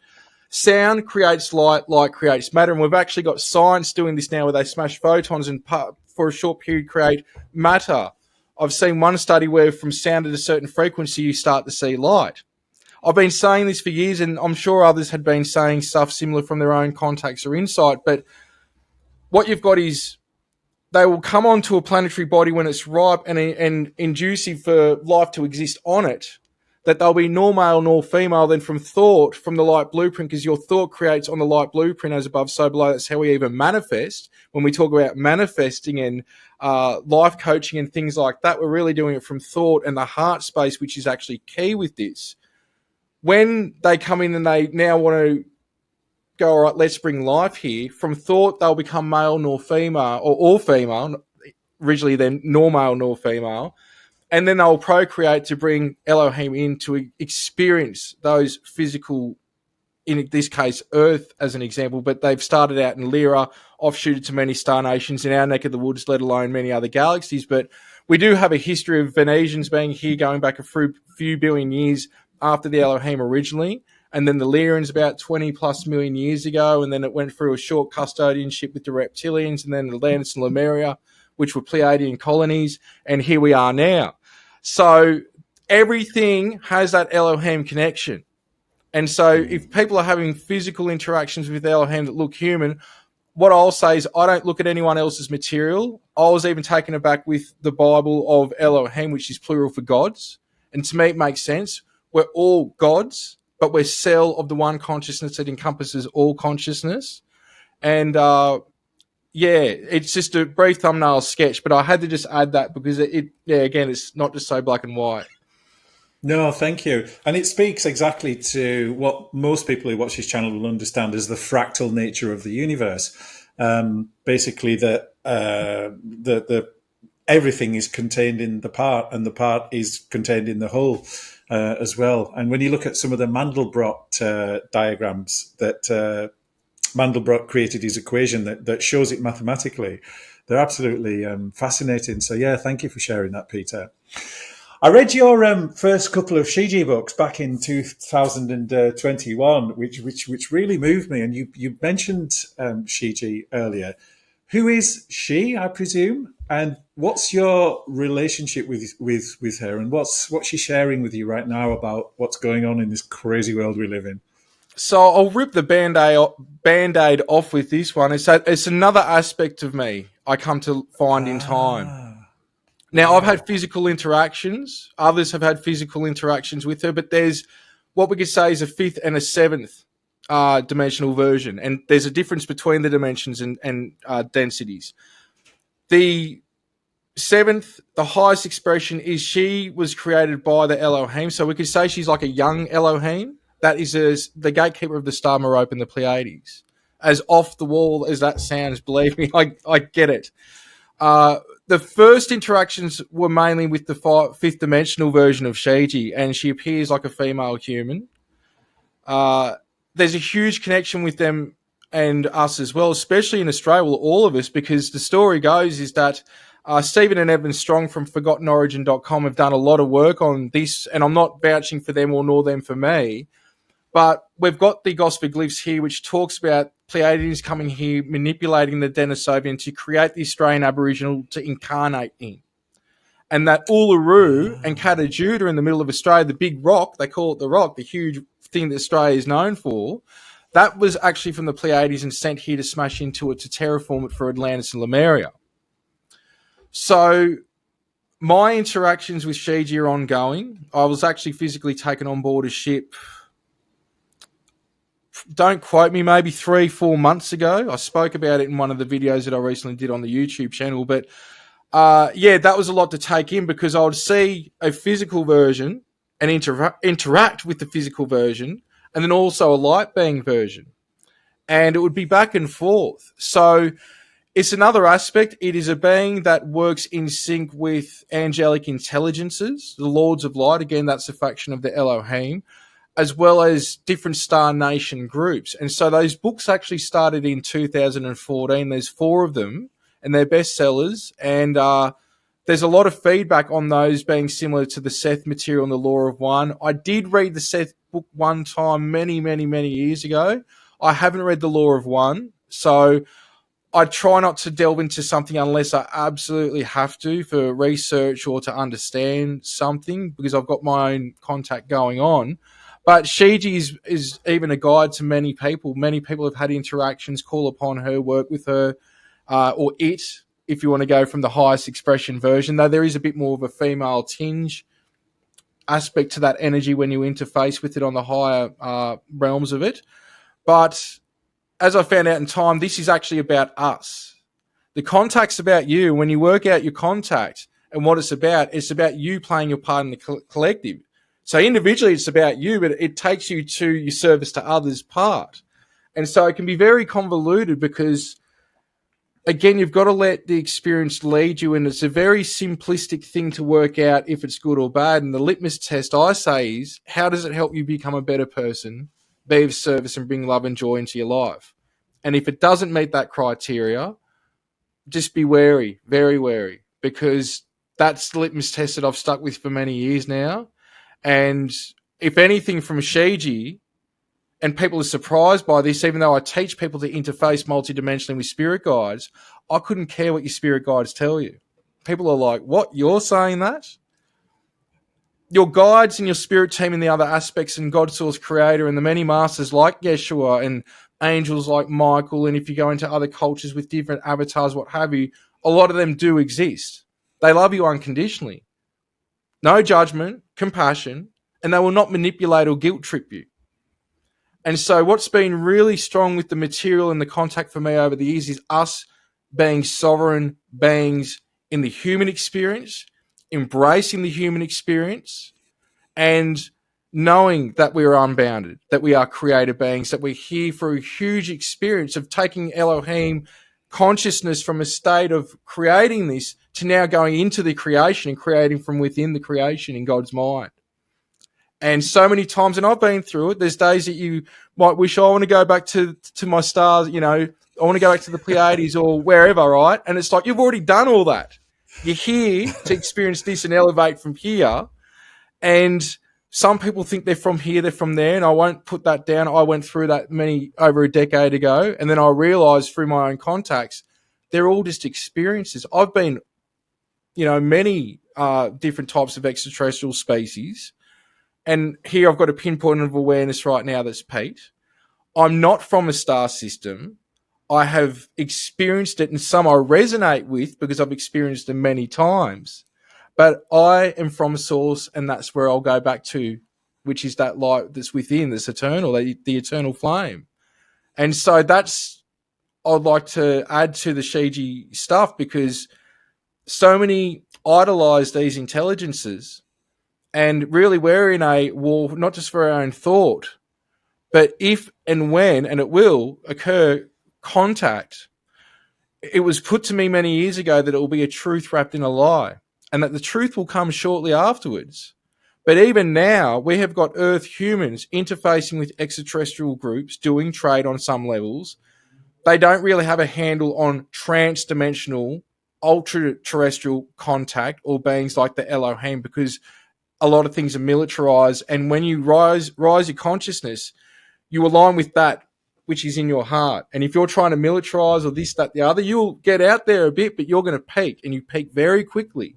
[SPEAKER 2] Sound creates light, light creates matter. And we've actually got science doing this now where they smash photons and for a short period create matter. I've seen one study where from sound at a certain frequency, you start to see light. I've been saying this for years, and I'm sure others had been saying stuff similar from their own contacts or insight. But what you've got is they will come onto a planetary body when it's ripe and inducive for life to exist on it, that they'll be nor male nor female. Then from thought, from the light blueprint, because your thought creates on the light blueprint as above, so below. That's how we even manifest. When we talk about manifesting and life coaching and things like that, we're really doing it from thought and the heart space, which is actually key with this. When they come in and they now want to go, all right, let's bring life here, from thought they'll become male nor female, or all female, originally then nor male nor female, and then they'll procreate to bring Elohim in to experience those physical, in this case, Earth as an example, but they've started out in Lyra, offshooted to many star nations in our neck of the woods, let alone many other galaxies. But we do have a history of Venetians being here going back a few billion years after the Elohim originally. And then the Lyrians about 20 plus million years ago. And then it went through a short custodianship with the reptilians, and then Atlantis and Lemuria, which were Pleiadian colonies. And here we are now. So everything has that Elohim connection. And so if people are having physical interactions with Elohim that look human, what I'll say is I don't look at anyone else's material. I was even taken aback with the Bible of Elohim, which is plural for gods. And to me, it makes sense. We're all gods, but we're cell of the one consciousness that encompasses all consciousness. And it's just a brief thumbnail sketch, but I had to just add that because again, it's not just so black and white.
[SPEAKER 1] No, thank you. And it speaks exactly to what most people who watch this channel will understand as the fractal nature of the universe. Basically, that the everything is contained in the part, and the part is contained in the whole as well. And when you look at some of the Mandelbrot diagrams that Mandelbrot created his equation that shows it mathematically, they're absolutely fascinating. So yeah, thank you for sharing that, Peter. I read your first couple of Shiji books back in 2021, which really moved me. And you mentioned Shiji earlier. Who is she, I presume? And what's your relationship with her? And what's she sharing with you right now about what's going on in this crazy world we live in?
[SPEAKER 2] So I'll rip the Band-Aid off with this one. It's another aspect of me I come to find in time. Now, I've had physical interactions. Others have had physical interactions with her, but there's what we could say is a fifth and a seventh dimensional version. And there's a difference between the dimensions and densities. The seventh, the highest expression, is she was created by the Elohim. So we could say she's like a young Elohim. That is the gatekeeper of the star Merope and the Pleiades. As off the wall as that sounds, believe me, I get it. The first interactions were mainly with the fifth dimensional version of Shiji, and she appears like a female human. There's a huge connection with them and us as well, especially in Australia, well, all of us, because the story goes is that Stephen and Evan Strong from ForgottenOrigin.com have done a lot of work on this, and I'm not vouching for them or nor them for me, but we've got the Gosford glyphs here, which talks about Pleiadians coming here, manipulating the Denisovan to create the Australian Aboriginal to incarnate in. And that Uluru and Katajuda in the middle of Australia, the big rock, they call it the rock, the huge thing that Australia is known for, that was actually from the Pleiades and sent here to smash into it to terraform it for Atlantis and Lemuria. So my interactions with Shiji are ongoing. I was actually physically taken on board a ship, don't quote me, maybe 3-4 months ago. I spoke about it in one of the videos that I recently did on the YouTube channel, but that was a lot to take in, because I would see a physical version and interact with the physical version, and then also a light being version. And it would be back and forth. So it's another aspect. It is a being that works in sync with angelic intelligences, the Lords of Light. Again, that's a faction of the Elohim, as well as different Star Nation groups. And so those books actually started in 2014. There's 4 of them, and they're bestsellers. And there's a lot of feedback on those being similar to the Seth material and the Law of One. I did read the Seth book one time many, many, many years ago. I haven't read the Law of One. So I try not to delve into something unless I absolutely have to for research or to understand something, because I've got my own contact going on. But Shiji is even a guide to many people. Many people have had interactions, call upon her, work with her, or it, if you want to go from the highest expression version, though there is a bit more of a female tinge aspect to that energy when you interface with it on the higher realms of it. But as I found out in time, this is actually about us. The contact's about you. When you work out your contact and what it's about you playing your part in the collective. So individually, it's about you, but it takes you to your service to others part. And so it can be very convoluted because, again, you've got to let the experience lead you. And it's a very simplistic thing to work out if it's good or bad. And the litmus test, I say, is how does it help you become a better person, be of service, and bring love and joy into your life? And if it doesn't meet that criteria, just be wary, very wary, because that's the litmus test that I've stuck with for many years now. And if anything from Shiji, and people are surprised by this, even though I teach people to interface multidimensionally with spirit guides, I couldn't care what your spirit guides tell you. People are like, what, you're saying that? Your guides and your spirit team and the other aspects and God Source Creator and the many masters like Yeshua and angels like Michael, and if you go into other cultures with different avatars, what have you, a lot of them do exist. They love you unconditionally. No judgment, compassion, and they will not manipulate or guilt trip you. And so what's been really strong with the material and the contact for me over the years is us being sovereign beings in the human experience, embracing the human experience, and knowing that we are unbounded, that we are created beings, that we're here for a huge experience of taking Elohim consciousness from a state of creating this to now going into the creation and creating from within the creation in God's mind. And so many times, and I've been through it, there's days that you might wish, I want to go back to my stars, you know, I want to go back to the Pleiades or wherever, right? And it's like, you've already done all that. You're here to experience this and elevate from here. And some people think they're from here, they're from there, and I won't put that down. I went through that over a decade ago, and then I realized through my own contacts, they're all just experiences. I've been, many different types of extraterrestrial species, and here I've got a pinpoint of awareness right now that's Pete. I'm not from a star system. I have experienced it, and some I resonate with because I've experienced them many times. But I am from a source, and that's where I'll go back to, which is that light that's within, that's eternal, the eternal flame. And so that's, I'd like to add to the Shiji stuff, because so many idolize these intelligences, and really we're in a war, not just for our own thought, but if and when, and it will occur, contact. It was put to me many years ago that it will be a truth wrapped in a lie, and that the truth will come shortly afterwards. But even now, we have got Earth humans interfacing with extraterrestrial groups, doing trade on some levels, they don't really have a handle on trans-dimensional, ultra-terrestrial contact or beings like the Elohim, because a lot of things are militarized. And when you rise your consciousness, you align with that which is in your heart. And if you're trying to militarize or this, that, the other, you'll get out there a bit, but you're going to peak, and you peak very quickly.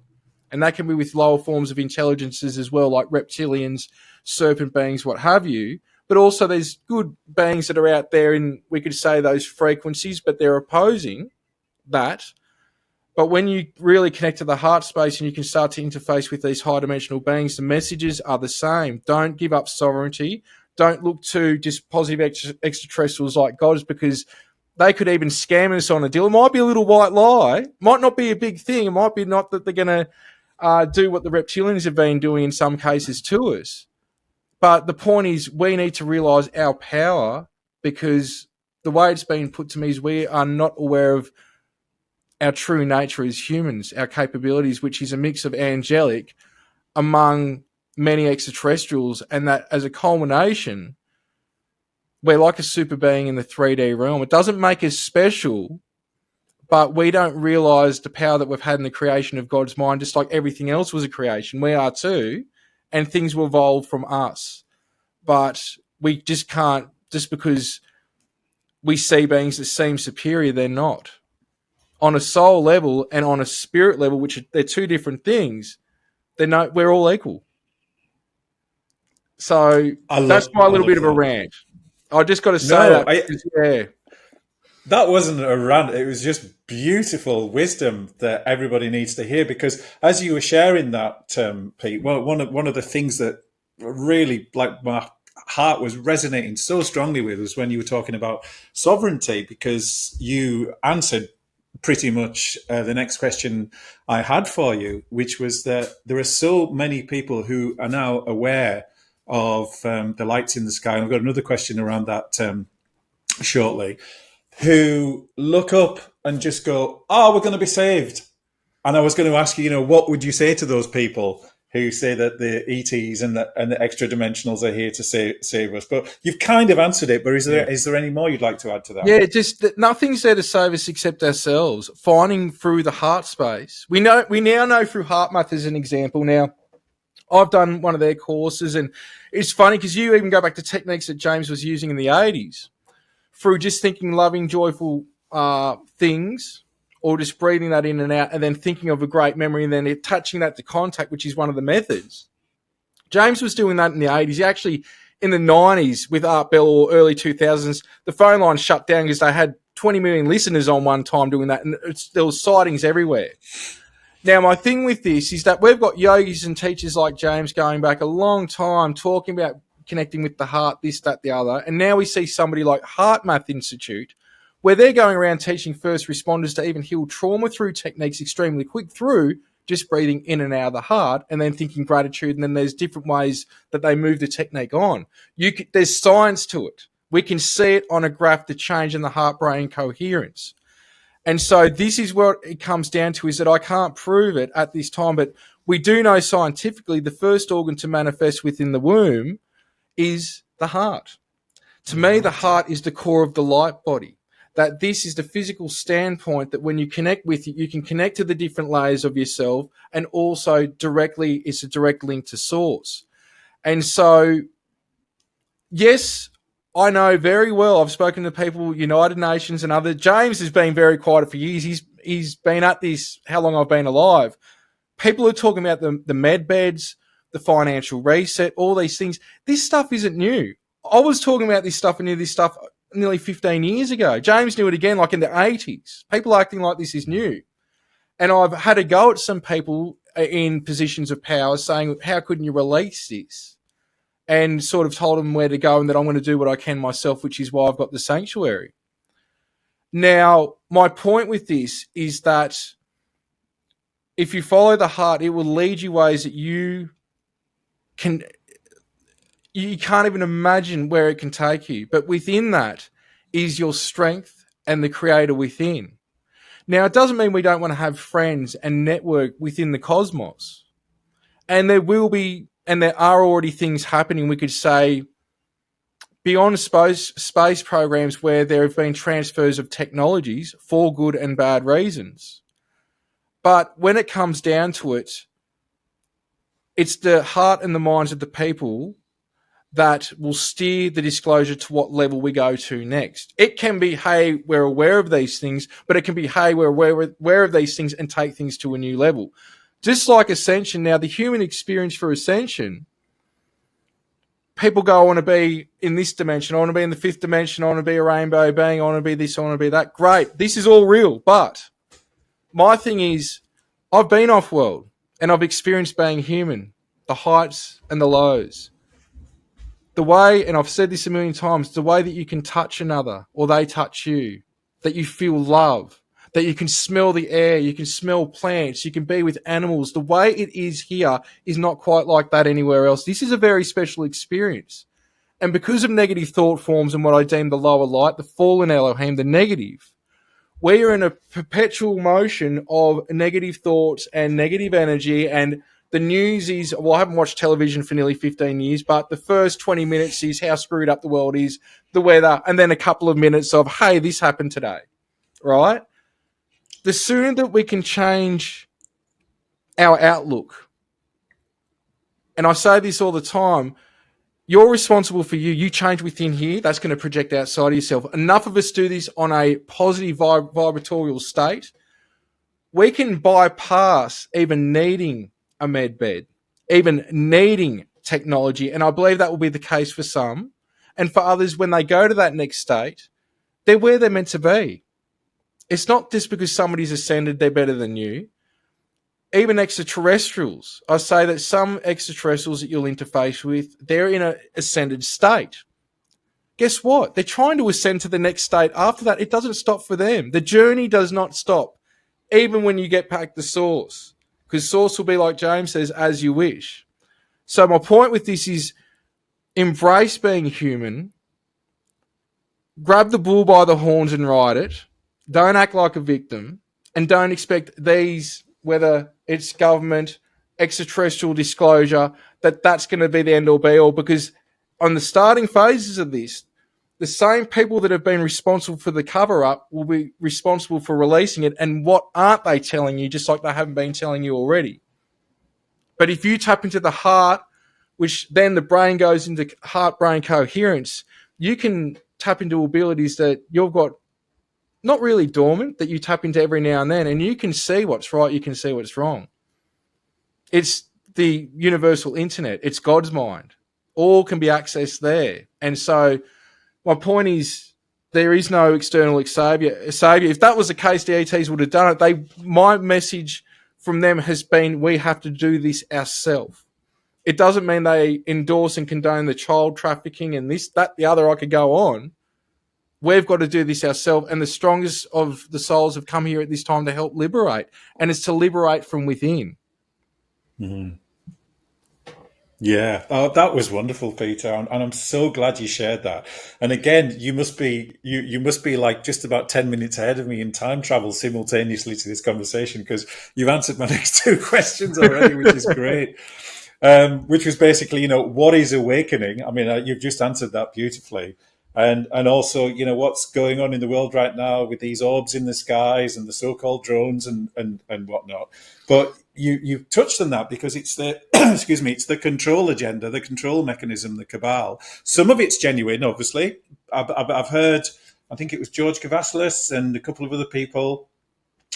[SPEAKER 2] And that can be with lower forms of intelligences as well, like reptilians, serpent beings, what have you. But also there's good beings that are out there in, we could say, those frequencies, but they're opposing that. But when you really connect to the heart space and you can start to interface with these high dimensional beings, the messages are the same. Don't give up sovereignty. Don't look to just positive extraterrestrials like gods, because they could even scam us on a deal. It might be a little white lie. Might not be a big thing. It might be not that they're going to do what the reptilians have been doing in some cases to us. But the point is, we need to realize our power, because the way it's been put to me is we are not aware of our true nature as humans, our capabilities, which is a mix of angelic among many extraterrestrials, and that as a culmination, we're like a super being in the 3D realm. It doesn't make us special, but we don't realize the power that we've had in the creation of God's mind, just like everything else was a creation. We are too, and things will evolve from us. But we just can't, just because we see beings that seem superior, they're not. On a soul level and on a spirit level, which they're two different things, we're all equal. So that's my little bit of a rant. I just got to say that.
[SPEAKER 1] That wasn't a rant. It was just beautiful wisdom that everybody needs to hear. Because as you were sharing that, Pete, well, one of the things that really, like, my heart was resonating so strongly with was when you were talking about sovereignty, because you answered pretty much the next question I had for you, which was that there are so many people who are now aware of the lights in the sky. And I've got another question around that shortly, who look up and just go, oh, we're going to be saved. And I was going to ask you, what would you say to those people who say that the ETs and the extra dimensionals are here to save us? But you've kind of answered it, but is there any more you'd like to add to that?
[SPEAKER 2] Yeah, just that nothing's there to save us except ourselves. Finding through the heart space. We now know through heart math as an example. Now, I've done one of their courses, and it's funny because you even go back to techniques that James was using in the 80s through just thinking loving, joyful things, or just breathing that in and out, and then thinking of a great memory and then attaching that to contact, which is one of the methods. James was doing that in the 80s. He actually, in the 90s with Art Bell or early 2000s, the phone line shut down because they had 20 million listeners on one time doing that, and there was sightings everywhere. Now, my thing with this is that we've got yogis and teachers like James going back a long time talking about connecting with the heart, this, that, the other. And now we see somebody like Heart Math Institute, where they're going around teaching first responders to even heal trauma through techniques extremely quick through just breathing in and out of the heart and then thinking gratitude. And then there's different ways that they move the technique on. There's science to it. We can see it on a graph, the change in the heart-brain coherence. And so this is what it comes down to, is that I can't prove it at this time, but we do know scientifically the first organ to manifest within the womb is the heart. To me, the heart is the core of the light body. That this is the physical standpoint that when you connect with it, you can connect to the different layers of yourself, and also directly, it's a direct link to source. And so, yes, I know very well. I've spoken to people, United Nations and other. James has been very quiet for years. He's been at this how long I've been alive. People are talking about the med beds, the financial reset, all these things. This stuff isn't new. I was talking about this stuff and knew this stuff nearly 15 years ago. James knew it again, like in the 80s. People acting like this is new. And I've had a go at some people in positions of power saying, how couldn't you release this? And sort of told them where to go and that I'm going to do what I can myself, which is why I've got the sanctuary. Now, my point with this is that if you follow the heart, it will lead you ways that you can't even imagine where it can take you. But within that is your strength and the creator within. Now, it doesn't mean we don't want to have friends and network within the cosmos. And there will be, and there are already things happening. We could say beyond space programs where there have been transfers of technologies for good and bad reasons. But when it comes down to it, it's the heart and the minds of the people that will steer the disclosure to what level we go to next. It can be, hey, we're aware of these things, but it can be, hey, we're aware of these things and take things to a new level. Just like ascension. Now, the human experience for ascension, people go, I want to be in this dimension, I want to be in the fifth dimension, I want to be a rainbow being, I want to be this, I want to be that. Great. This is all real. But my thing is, I've been off-world and I've experienced being human, the heights and the lows. The way, and I've said this a million times, the way that you can touch another or they touch you, that you feel love, that you can smell the air, you can smell plants, you can be with animals. The way it is here is not quite like that anywhere else. This is a very special experience. And because of negative thought forms and what I deem the lower light, the fallen Elohim, the negative, we are in a perpetual motion of negative thoughts and negative energy. And the news is, well, I haven't watched television for nearly 15 years, but the first 20 minutes is how screwed up the world is, the weather, and then a couple of minutes of, hey, this happened today, right? The sooner that we can change our outlook, and I say this all the time, you're responsible for you. You change within here, that's going to project outside of yourself. Enough of us do this on a positive vibratorial state. We can bypass even needing a med bed, even needing technology. And I believe that will be the case for some. And for others, when they go to that next state, they're where they're meant to be. It's not just because somebody's ascended, they're better than you. Even extraterrestrials, I say that some extraterrestrials that you'll interface with, they're in an ascended state. Guess what? They're trying to ascend to the next state. After that, it doesn't stop for them. The journey does not stop, even when you get back to source. Because source will be, like James says, as you wish. So my point with this is embrace being human. Grab the bull by the horns and ride it. Don't act like a victim. And don't expect these, whether it's government, extraterrestrial disclosure, that's going to be the end all be all. Because on the starting phases of this, the same people that have been responsible for the cover-up will be responsible for releasing it. And what aren't they telling you, just like they haven't been telling you already? But if you tap into the heart, which then the brain goes into heart-brain coherence, you can tap into abilities that you've got not really dormant, that you tap into every now and then, and you can see what's right, you can see what's wrong. It's the universal internet. It's God's mind. All can be accessed there. And so my point is, there is no external savior. If that was the case, the ETs would have done it. My message from them has been, we have to do this ourselves. It doesn't mean they endorse and condone the child trafficking and this, that, the other. I could go on. We've got to do this ourselves. And the strongest of the souls have come here at this time to help liberate. And it's to liberate from within.
[SPEAKER 1] Mm-hmm. Yeah, that was wonderful, Peter, and I'm so glad you shared that. And again, you must be like just about 10 minutes ahead of me in time travel simultaneously to this conversation, because you've answered my next two questions already, which is great. Which was basically, what is awakening? I mean, you've just answered that beautifully. And also, what's going on in the world right now with these orbs in the skies and the so-called drones and whatnot. But you touched on that because it's the excuse me, it's the control agenda, the control mechanism, the cabal. Some of it's genuine, obviously. I've heard, I think it was George Kavasilis and a couple of other people.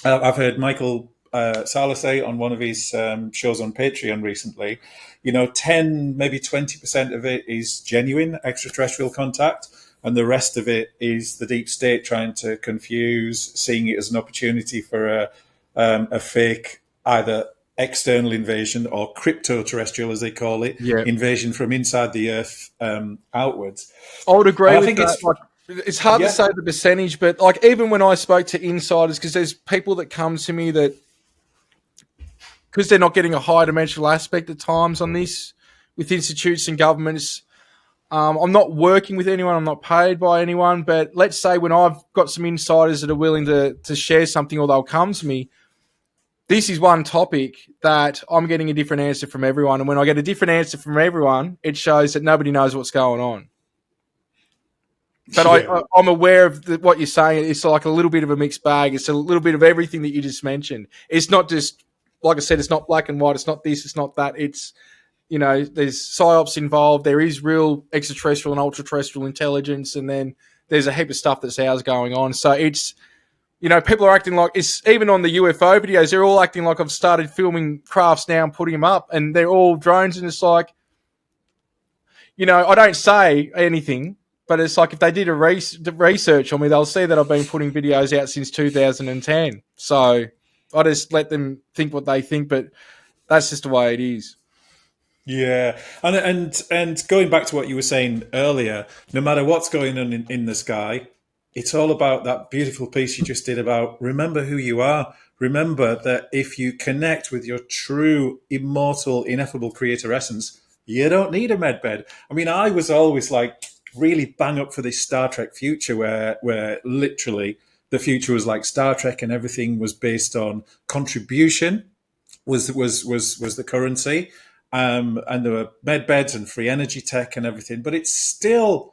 [SPEAKER 1] I've heard Michael Sala say on one of his shows on Patreon recently, 10, maybe 20% of it is genuine extraterrestrial contact, and the rest of it is the deep state trying to confuse, seeing it as an opportunity for a fake, either external invasion or crypto-terrestrial, as they call it, invasion from inside the Earth outwards.
[SPEAKER 2] I would agree with that. It's hard to say the percentage, but like even when I spoke to insiders, because there's people that come to me that, because they're not getting a high dimensional aspect at times on this with institutes and governments. I'm not working with anyone. I'm not paid by anyone. But let's say when I've got some insiders that are willing to share something, or they'll come to me, this is one topic that I'm getting a different answer from everyone. And when I get a different answer from everyone, it shows that nobody knows what's going on. But
[SPEAKER 1] Yeah.
[SPEAKER 2] I'm aware of what you're saying. It's like a little bit of a mixed bag. It's a little bit of everything that you just mentioned. It's not just, like I said, it's not black and white. It's not this, it's not that. It's, there's psyops involved. There is real extraterrestrial and ultra-terrestrial intelligence. And then there's a heap of stuff that's ours going on. So it's, people are acting like, it's even on the UFO videos, they're all acting like I've started filming crafts now and putting them up. And they're all drones. And it's like, I don't say anything. But it's like if they did a research on me, they'll see that I've been putting videos out since 2010. So I just let them think what they think, but that's just the way it is.
[SPEAKER 1] Yeah, and going back to what you were saying earlier, no matter what's going on in the sky, it's all about that beautiful piece you just did about remember who you are. Remember that if you connect with your true, immortal, ineffable creator essence, you don't need a med bed. I mean, I was always like really bang up for this Star Trek future where literally the future was like Star Trek and everything was based on contribution was the currency, and there were med beds and free energy tech and everything. But it's still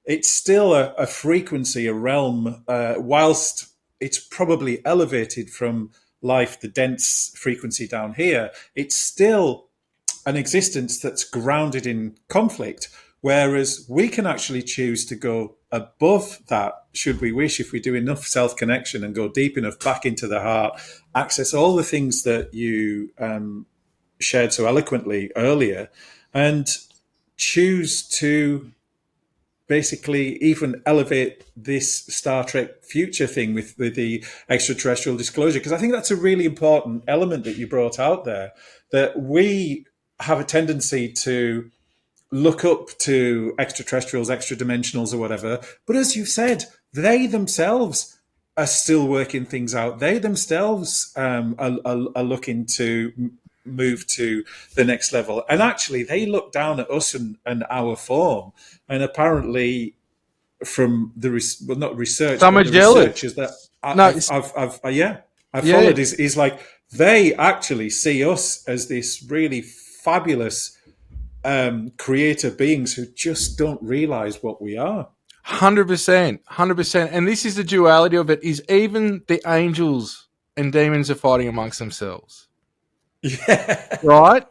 [SPEAKER 1] a frequency, a realm. Whilst it's probably elevated from life, the dense frequency down here, it's still an existence that's grounded in conflict. Whereas we can actually choose to go above that, should we wish, if we do enough self connection and go deep enough back into the heart, access all the things that you shared so eloquently earlier, and choose to basically even elevate this Star Trek future thing with the extraterrestrial disclosure. Because I think that's a really important element that you brought out there, that we have a tendency to look up to extraterrestrials, extra dimensionals, or whatever. But as you've said, they themselves are still working things out. They themselves are looking to move to the next level. And actually, they look down at us and our form. And apparently, from not research,
[SPEAKER 2] Some
[SPEAKER 1] but
[SPEAKER 2] are
[SPEAKER 1] the
[SPEAKER 2] jealous.
[SPEAKER 1] researchers that
[SPEAKER 2] No,
[SPEAKER 1] I've followed is like they actually see us as this really fabulous creator beings who just don't realize what we are.
[SPEAKER 2] 100%, 100%. And this is the duality of it, is even the angels and demons are fighting amongst themselves.
[SPEAKER 1] Yeah.
[SPEAKER 2] Right?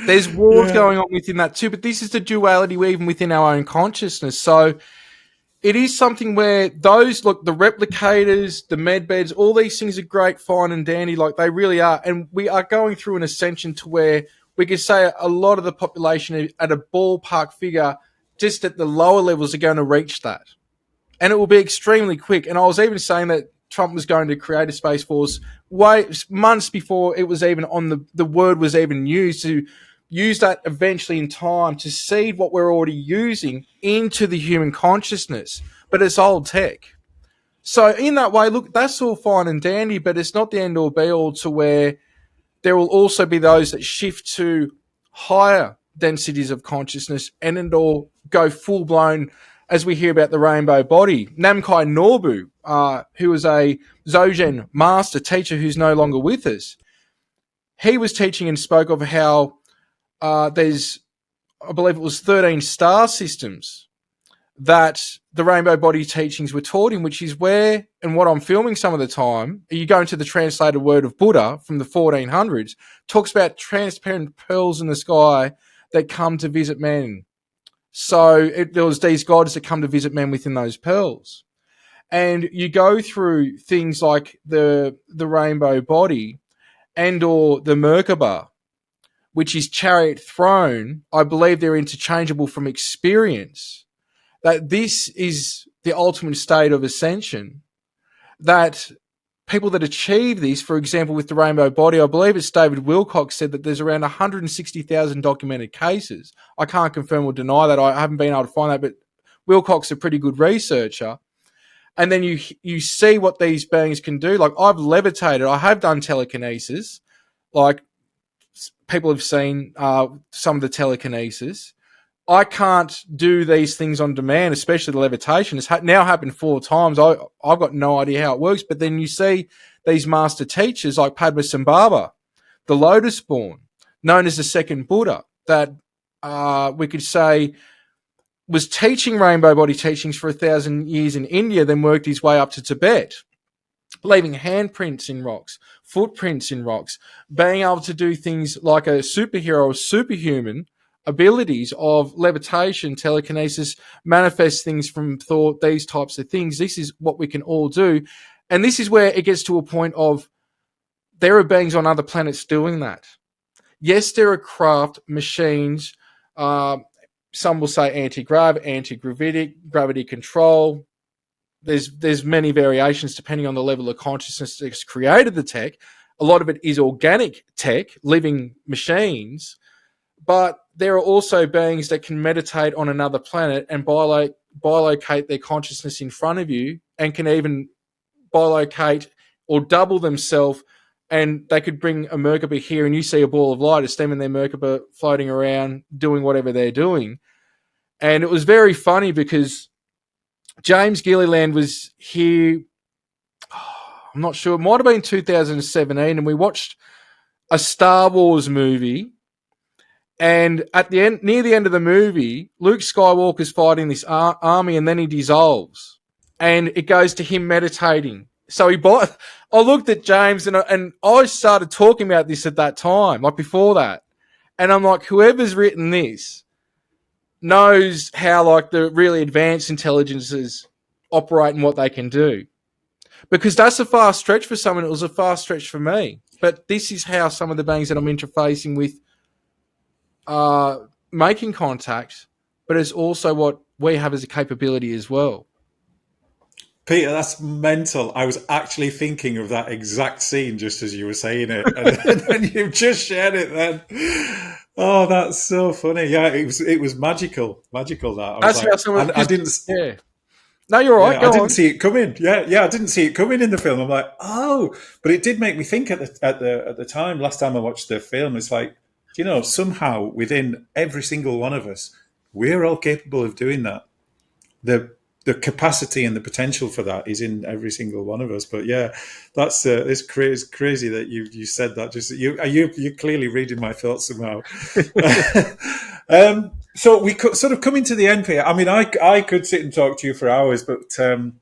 [SPEAKER 2] There's wars
[SPEAKER 1] Yeah.
[SPEAKER 2] going on within that too, but this is the duality even within our own consciousness. So it is something where the replicators, the med beds, all these things are great, fine and dandy, like they really are. And we are going through an ascension to where we could say a lot of the population at a ballpark figure, just at the lower levels, are going to reach that. And it will be extremely quick. And I was even saying that Trump was going to create a space force months before it was even on the word was even used, to use that eventually in time to seed what we're already using into the human consciousness. But it's old tech. So in that way, look, that's all fine and dandy, but it's not the end all be all, to where there will also be those that shift to higher densities of consciousness and it'll go full blown, as we hear about the rainbow body. Namkai Norbu, who was a Zogen master teacher who's no longer with us, he was teaching and spoke of how there's, I believe it was 13 star systems that the rainbow body teachings were taught in, which is where, and what I'm filming some of the time, you go into the translated word of Buddha from the 1400s, talks about transparent pearls in the sky that come to visit men. So there was these gods that come to visit men within those pearls. And you go through things like the rainbow body and or the Merkaba, which is chariot throne. I believe they're interchangeable from experience. That this is the ultimate state of ascension, that people that achieve this, for example, with the rainbow body, I believe it's David Wilcox said that there's around 160,000 documented cases. I can't confirm or deny that. I haven't been able to find that, but Wilcox is a pretty good researcher. And then you see what these beings can do. Like, I've levitated. I have done telekinesis. Like, people have seen some of the telekinesis. I can't do these things on demand, especially the levitation. It's now happened 4 times. I've got no idea how it works. But then you see these master teachers like Padmasambhava, the lotus born, known as the second Buddha, that we could say was teaching rainbow body teachings for 1,000 years in India, then worked his way up to Tibet, leaving handprints in rocks, footprints in rocks, being able to do things like a superhero or superhuman abilities of levitation, telekinesis, manifest things from thought, these types of things. This is what we can all do. And this is where it gets to a point of there are beings on other planets doing that. Yes, there are craft, machines, some will say anti-grav, anti-gravitic, gravity control. There's many variations depending on the level of consciousness that's created the tech. A lot of it is organic tech, living machines, but there are also beings that can meditate on another planet and bilocate their consciousness in front of you, and can even bilocate or double themselves, and they could bring a Merkaba here and you see a ball of light, it's them and their Merkaba floating around doing whatever they're doing. And it was very funny because James Gilliland was here, I'm not sure, it might have been 2017, and we watched a Star Wars movie. And at the end, near the end of the movie, Luke Skywalker's fighting this army, and then he dissolves. And it goes to him meditating. So I looked at James and I started talking about this at that time, like before that. And I'm like, whoever's written this knows how like the really advanced intelligences operate and what they can do. Because that's a far stretch for someone. It was a far stretch for me. But this is how some of the beings that I'm interfacing with are making contact, but it's also what we have as a capability as well.
[SPEAKER 1] Peter, that's mental. I was actually thinking of that exact scene just as you were saying it, and then you've just shared it. Then, oh, that's so funny. Yeah, it was magical. That
[SPEAKER 2] That's how someone.
[SPEAKER 1] I didn't.
[SPEAKER 2] Yeah. No, you're right.
[SPEAKER 1] Yeah, I didn't see it coming. Yeah, I didn't see it coming in the film. I'm like, oh, but it did make me think at the time. Last time I watched the film, it's like, you know, somehow within every single one of us, we're all capable of doing that. The capacity and the potential for that is in every single one of us. But yeah, that's it's crazy that you said that. Just you're clearly reading my thoughts somehow. So we could sort of coming to the end here. I mean, I could sit and talk to you for hours, but I'm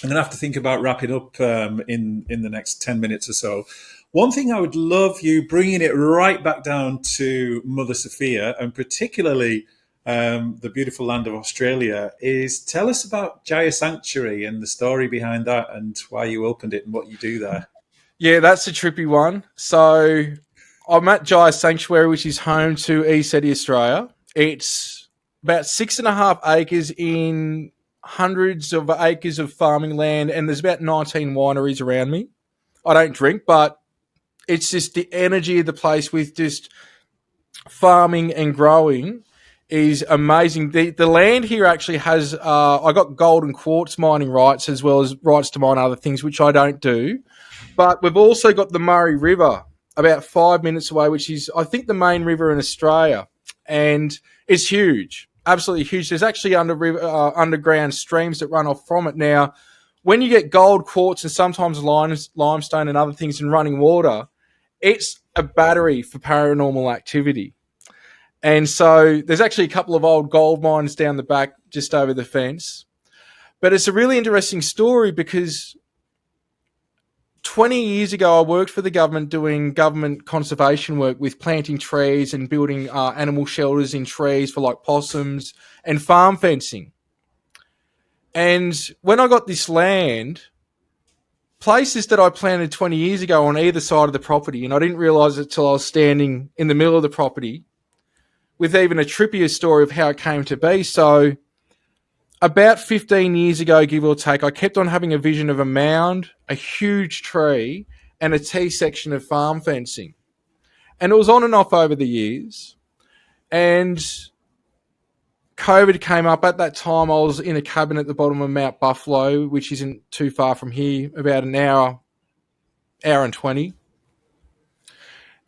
[SPEAKER 1] going to have to think about wrapping up in the next 10 minutes or so. One thing I would love you bringing it right back down to Mother Sophia, and particularly the beautiful land of Australia, is tell us about Jaya Sanctuary and the story behind that and why you opened it and what you do there.
[SPEAKER 2] Yeah, that's a trippy one. So I'm at Jaya Sanctuary, which is home to E.T, Australia. It's about 6.5 acres in hundreds of acres of farming land, and there's about 19 wineries around me. I don't drink, but it's just the energy of the place with just farming and growing is amazing. The land here actually has, I got gold and quartz mining rights as well as rights to mine other things, which I don't do. But we've also got the Murray River about 5 minutes away, which is, I think, the main river in Australia. And it's huge, absolutely huge. There's actually underground streams that run off from it. Now, when you get gold, quartz, and sometimes limestone and other things in running water, it's a battery for paranormal activity. And so there's actually a couple of old gold mines down the back just over the fence. But it's a really interesting story because 20 years ago, I worked for the government doing government conservation work with planting trees and building animal shelters in trees for like possums and farm fencing. And when I got this land, places that I planted 20 years ago on either side of the property, and I didn't realise it till I was standing in the middle of the property, with even a trippier story of how it came to be. So about 15 years ago, give or take, I kept on having a vision of a mound, a huge tree, and a T-section of farm fencing. And it was on and off over the years. And COVID came up. At that time, I was in a cabin at the bottom of Mount Buffalo, which isn't too far from here, about an hour and 20.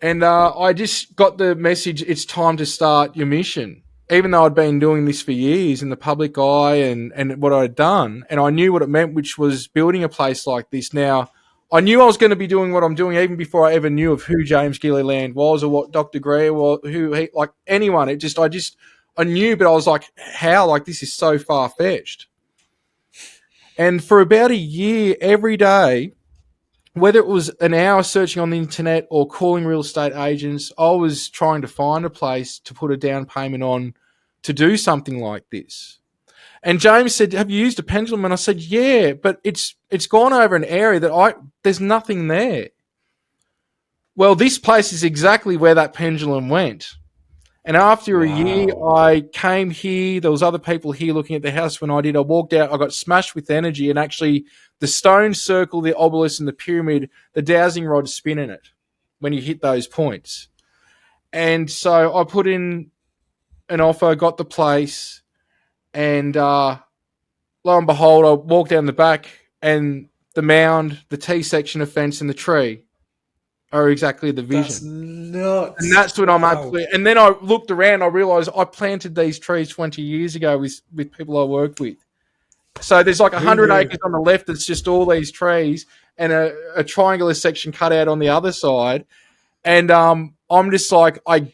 [SPEAKER 2] And I just got the message, it's time to start your mission. Even though I'd been doing this for years in the public eye and what I'd done, and I knew what it meant, which was building a place like this. Now, I knew I was going to be doing what I'm doing even before I ever knew of who James Gilliland was or what Dr. Greer was, like anyone. I knew, but I was like, how? Like, this is so far-fetched. And for about a year, every day, whether it was an hour searching on the internet or calling real estate agents, I was trying to find a place to put a down payment on to do something like this. And James said, have you used a pendulum? And I said, yeah, but it's gone over an area that there's nothing there. Well, this place is exactly where that pendulum went. And after a year, I came here. There was other people here looking at the house when I did. I walked out. I got smashed with energy, and actually the stone circle, the obelisk, and the pyramid, the dowsing rod spin in it when you hit those points. And so I put in an offer, got the place, and lo and behold, I walked down the back, and the mound, the T-section of fence, and the tree are exactly the vision.
[SPEAKER 1] That's nuts.
[SPEAKER 2] And that's when I'm absolutely. And then I looked around. I realised I planted these trees 20 years ago with people I worked with. So there's like 100 acres on the left that's just all these trees, and a triangular section cut out on the other side. And I'm just like, I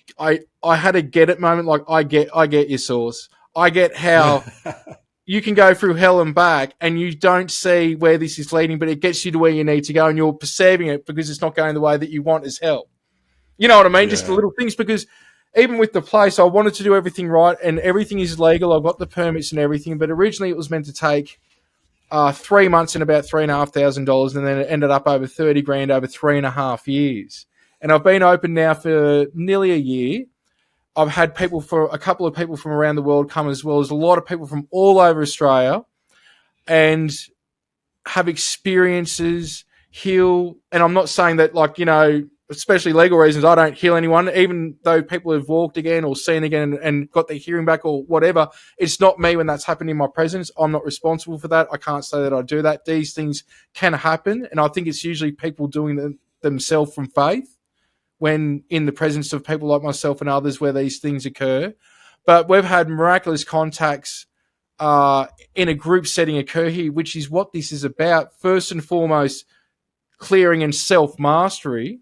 [SPEAKER 2] had a get it moment. Like, I get your source. I get how you can go through hell and back, and you don't see where this is leading, but it gets you to where you need to go, and you're perceiving it because it's not going the way that you want as hell. You know what I mean? Yeah. Just the little things, because even with the place, I wanted to do everything right, and everything is legal. I've got the permits and everything, but originally it was meant to take 3 months and about $3,500, and then it ended up over 30 grand over 3.5 years. And I've been open now for nearly a year. I've had a couple of people from around the world come, as well as a lot of people from all over Australia, and have experiences, heal. And I'm not saying that, like, you know, especially legal reasons, I don't heal anyone, even though people have walked again or seen again and got their hearing back or whatever. It's not me when that's happened in my presence. I'm not responsible for that. I can't say that I do that. These things can happen, and I think it's usually people doing them themselves from faith, when in the presence of people like myself and others where these things occur. But we've had miraculous contacts in a group setting occur here, which is what this is about. First and foremost, clearing and self-mastery,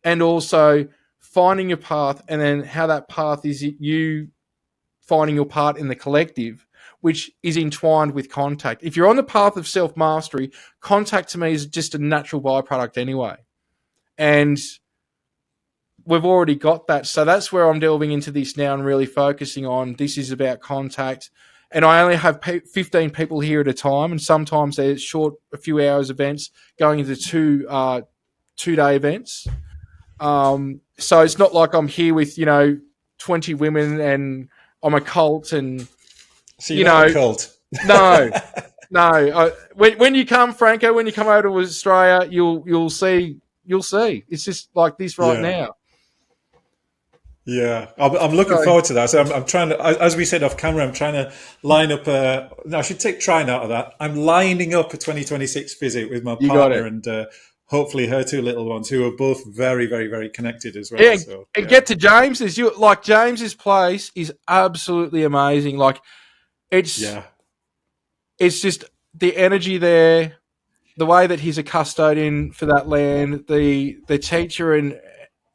[SPEAKER 2] and also finding your path, and then how that path is you finding your part in the collective, which is entwined with contact. If you're on the path of self-mastery, contact to me is just a natural byproduct anyway. And we've already got that. So that's where I'm delving into this now and really focusing on this is about contact. And I only have 15 people here at a time, and sometimes they're short, a few hours events going into two-day events. So it's not like I'm here with, 20 women and I'm a cult and,
[SPEAKER 1] so you're not a cult.
[SPEAKER 2] No. When you come, Franco, when you come over to Australia, you'll see. It's just like this right now.
[SPEAKER 1] Yeah, I'm looking forward to that. So I'm trying to, as we said off camera, I'm trying to line up no, I should take trying out of that. I'm lining up a 2026 visit with my partner and hopefully her two little ones, who are both very, very, very connected as well.
[SPEAKER 2] Yeah, and get to James's. James's place is absolutely amazing. Like, it's just the energy there, the way that he's a custodian for that land, the teacher and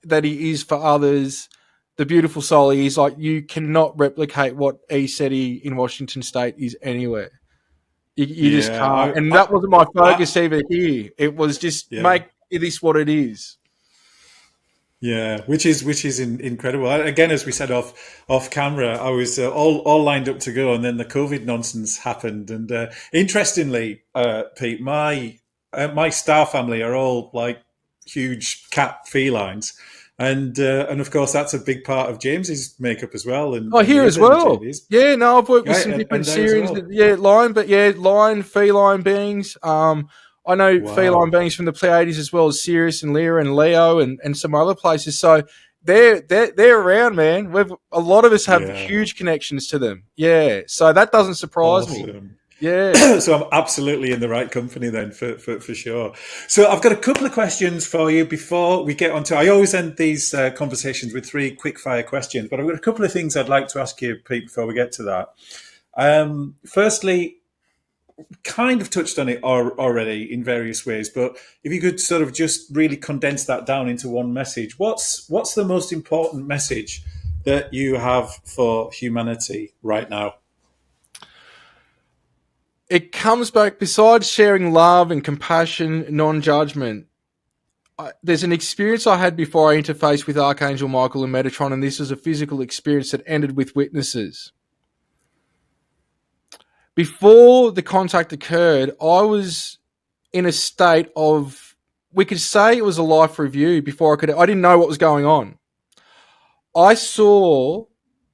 [SPEAKER 2] that he is for others. The beautiful soul he is, like, you cannot replicate what E.T in Washington State is anywhere. You just can't. And that wasn't my focus either here. It was just make this what it is.
[SPEAKER 1] Yeah, which is incredible. Again, as we said off camera, I was all lined up to go, and then the COVID nonsense happened. And interestingly, Pete, my star family are all like huge cat felines. And of course, that's a big part of James's makeup as well. And
[SPEAKER 2] here as well. Yeah, no, I've worked with some different series. Well. Lion, feline beings. I know feline beings from the Pleiades as well as Sirius and Lyra and Leo and some other places. So they're around, man. A lot of us have huge connections to them. Yeah, so that doesn't surprise me. Yeah.
[SPEAKER 1] So I'm absolutely in the right company then for sure. So I've got a couple of questions for you before we get on to, I always end these conversations with 3 quick fire questions, but I've got a couple of things I'd like to ask you, Pete, before we get to that. Firstly, kind of touched on it already in various ways, but if you could sort of just really condense that down into one message, what's the most important message that you have for humanity right now?
[SPEAKER 2] It comes back, besides sharing love and compassion, non-judgment, there's an experience I had before I interfaced with Archangel Michael and Metatron, and this is a physical experience that ended with witnesses. Before the contact occurred, I was in a state of, we could say it was a life review before I didn't know what was going on. I saw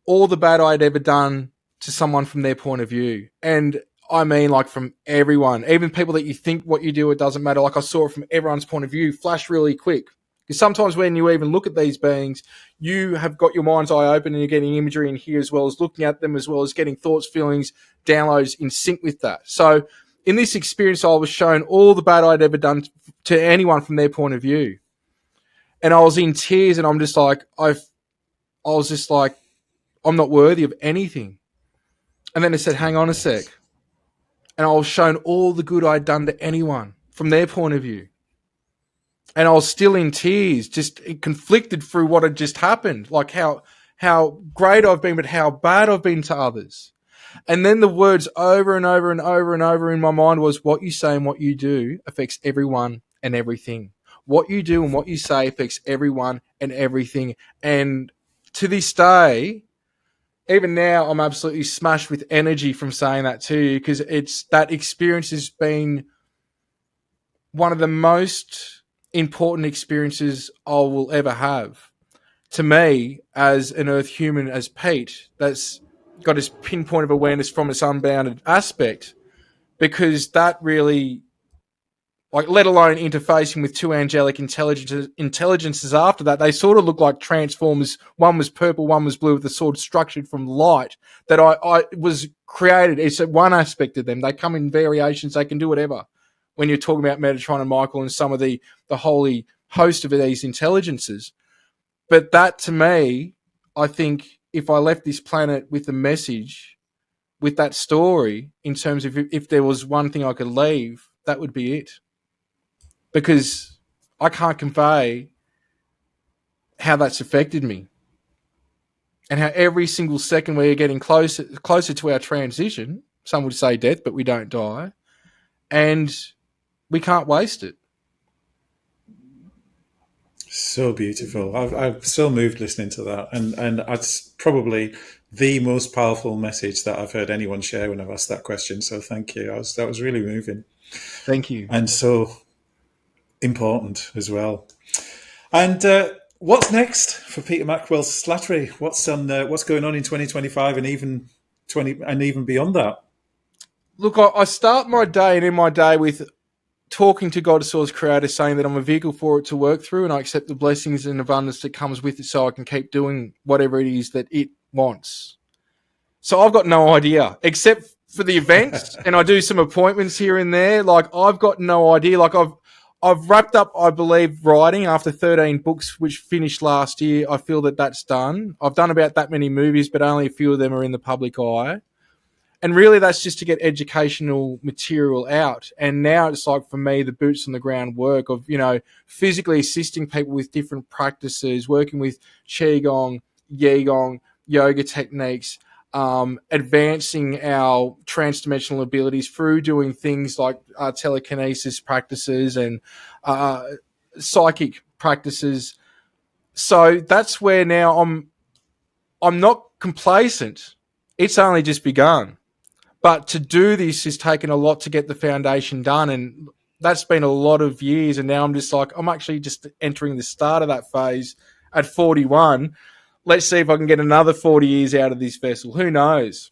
[SPEAKER 2] all the bad I'd ever done to someone from their point of view. And I mean, like, from everyone, even people that you think what you do, it doesn't matter. Like, I saw it from everyone's point of view, flash really quick. Because sometimes when you even look at these beings, you have got your mind's eye open and you're getting imagery in here, as well as looking at them, as well as getting thoughts, feelings, downloads in sync with that. So in this experience, I was shown all the bad I'd ever done to anyone from their point of view. And I was in tears, and I'm just like, I was just like, I'm not worthy of anything. And then it said, hang on a sec. And I was shown all the good I'd done to anyone from their point of view. And I was still in tears, just conflicted through what had just happened. Like how great I've been, but how bad I've been to others. And then the words over and over and over and over in my mind was, what you say and what you do affects everyone and everything. What you do and what you say affects everyone and everything. And to this day, even now, I'm absolutely smashed with energy from saying that to you, because that experience has been one of the most important experiences I will ever have. To me, as an Earth human, as Pete, that's got his pinpoint of awareness from its unbounded aspect, because that really, like, let alone interfacing with two angelic intelligences after that, they sort of look like transformers. One was purple, one was blue, with the sword structured from light that I was created. It's one aspect of them. They come in variations. They can do whatever. When you're talking about Metatron and Michael and some of the holy host of these intelligences. But that, to me, I think if I left this planet with a message, with that story, in terms of if there was one thing I could leave, that would be it. Because I can't convey how that's affected me. And how every single second we're getting closer to our transition, some would say death, but we don't die. And we can't waste it.
[SPEAKER 1] So beautiful. I'm so moved listening to that. And that's probably the most powerful message that I've heard anyone share when I've asked that question. So thank you. That was really moving.
[SPEAKER 2] Thank you.
[SPEAKER 1] And so important as well. And what's next for Peter Maxwell Slattery? What's going on in 2025 and even beyond that?
[SPEAKER 2] Look, I start my day and end my day with talking to God, Source Creator, saying that I'm a vehicle for it to work through, and I accept the blessings and abundance that comes with it, so I can keep doing whatever it is that it wants. So I've got no idea, except for the events, and I do some appointments here and there. Like, I've got no idea. Like, I've wrapped up, I believe, writing after 13 books, which finished last year. I feel that that's done. I've done about that many movies, but only a few of them are in the public eye. And really, that's just to get educational material out. And now it's like, for me, the boots on the ground work of, physically assisting people with different practices, working with Qigong, Yigong, yoga techniques, advancing our transdimensional abilities through doing things like telekinesis practices and psychic practices. So that's where now I'm not complacent. It's only just begun. But to do this has taken a lot to get the foundation done, and that's been a lot of years. And now I'm just like, I'm actually just entering the start of that phase at 41. Let's see if I can get another 40 years out of this vessel. Who knows?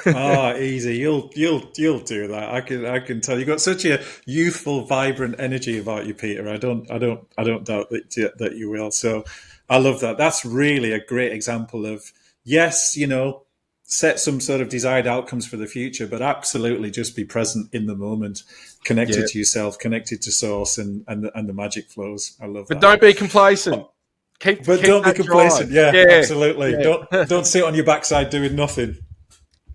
[SPEAKER 1] Easy. You'll do that. I can tell. You've got such a youthful, vibrant energy about you, Peter. I don't doubt that you will. So I love that. That's really a great example of, yes, set some sort of desired outcomes for the future, but absolutely just be present in the moment, connected to yourself, connected to source, and the magic flows. I love that.
[SPEAKER 2] But don't be complacent. Keep
[SPEAKER 1] don't be complacent. Yeah, absolutely.
[SPEAKER 2] Yeah.
[SPEAKER 1] Don't sit on your backside doing nothing.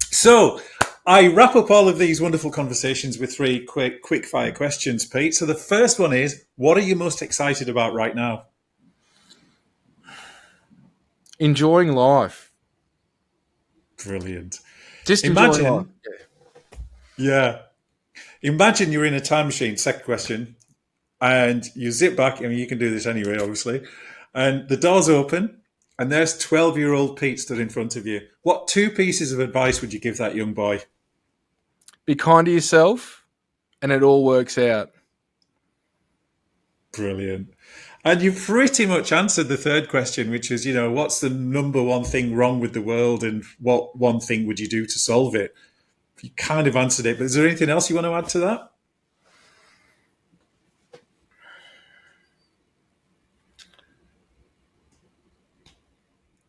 [SPEAKER 1] So I wrap up all of these wonderful conversations with 3 quick fire questions, Pete. So the first one is, what are you most excited about right now?
[SPEAKER 2] enjoying life.
[SPEAKER 1] Brilliant.
[SPEAKER 2] Just enjoying life.
[SPEAKER 1] Yeah. Imagine you're in a time machine, second question, and you zip back. I mean, you can do this anyway, obviously. And the doors open, and there's 12-year-old Pete stood in front of you. What 2 pieces of advice would you give that young boy?
[SPEAKER 2] Be kind to yourself, and it all works out.
[SPEAKER 1] Brilliant. And you've pretty much answered the third question, which is, what's the number one thing wrong with the world and what one thing would you do to solve it? You kind of answered it, but is there anything else you want to add to that?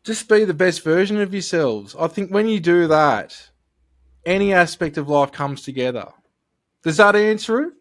[SPEAKER 2] Just be the best version of yourselves. I think when you do that, any aspect of life comes together. Does that answer it?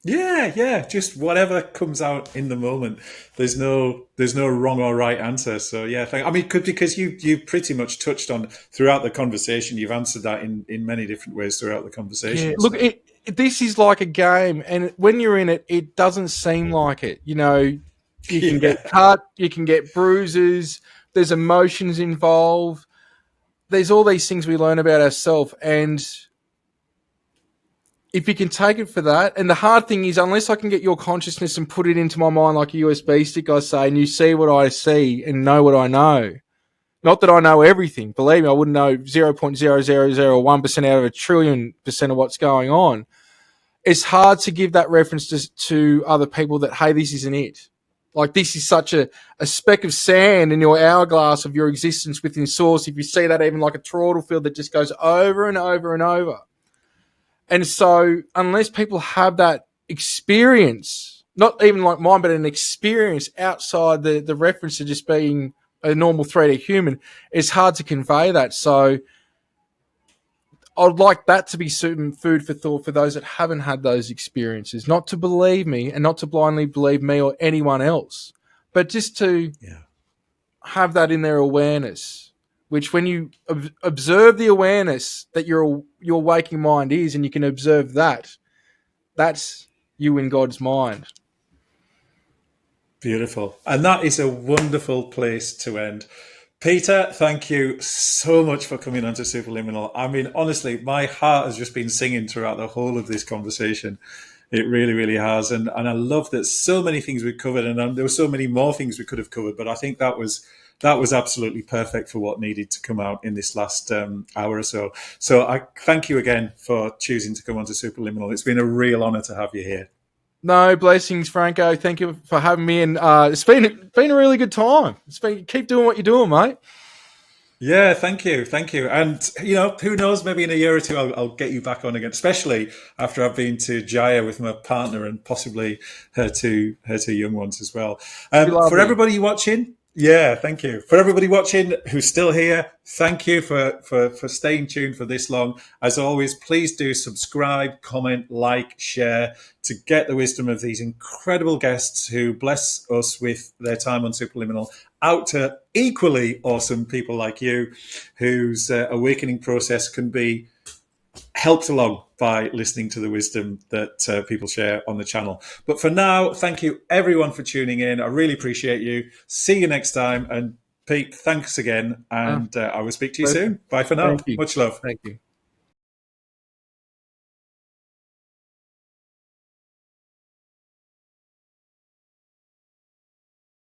[SPEAKER 1] Yeah. Just whatever comes out in the moment. There's no wrong or right answer. So yeah, because you pretty much touched on throughout the conversation. You've answered that in many different ways throughout the conversation.
[SPEAKER 2] Yeah, look, this is like a game, and when you're in it, it doesn't seem like it. You can get cut, you can get bruises. There's emotions involved. There's all these things we learn about ourselves, and if you can take it for that, and the hard thing is, unless I can get your consciousness and put it into my mind like a USB stick, I say, and you see what I see and know what I know. Not that I know everything. Believe me, I wouldn't know 0.0001% out of a trillion% of what's going on. It's hard to give that reference to other people that, hey, this isn't it. Like, this is such a speck of sand in your hourglass of your existence within Source. If you see that, even like a toroidal field that just goes over and over and over. And so unless people have that experience, not even like mine, but an experience outside the reference to just being a normal 3D human, it's hard to convey that. So I'd like that to be certain food for thought for those that haven't had those experiences, not to believe me and not to blindly believe me or anyone else, but just to have that in their awareness. Which, when you observe the awareness that your waking mind is, and you can observe that, that's you in God's mind.
[SPEAKER 1] Beautiful. And that is a wonderful place to end. Peter, thank you so much for coming on to Superliminal. I mean, honestly, my heart has just been singing throughout the whole of this conversation. It really, really has. And I love that so many things we covered, and there were so many more things we could have covered, but I think that was absolutely perfect for what needed to come out in this last hour or so. So I thank you again for choosing to come on to Superliminal. It's been a real honour to have you here.
[SPEAKER 2] No, blessings, Franco. Thank you for having me. And it's been a really good time. Keep doing what you're doing, mate.
[SPEAKER 1] Yeah, thank you. And, who knows, maybe in a year or two, I'll get you back on again, especially after I've been to Jaya with my partner and possibly her two young ones as well. For everybody watching, yeah, thank you. For everybody watching who's still here, thank you for staying tuned for this long. As always, please do subscribe, comment, like, share to get the wisdom of these incredible guests who bless us with their time on Superliminal out to equally awesome people like you whose awakening process can be helped along by listening to the wisdom that people share on the channel. But for now, thank you everyone for tuning in. I really appreciate you. See you next time. And Pete, thanks again. And I will speak to you soon. Bye for now. Much love.
[SPEAKER 2] Thank you.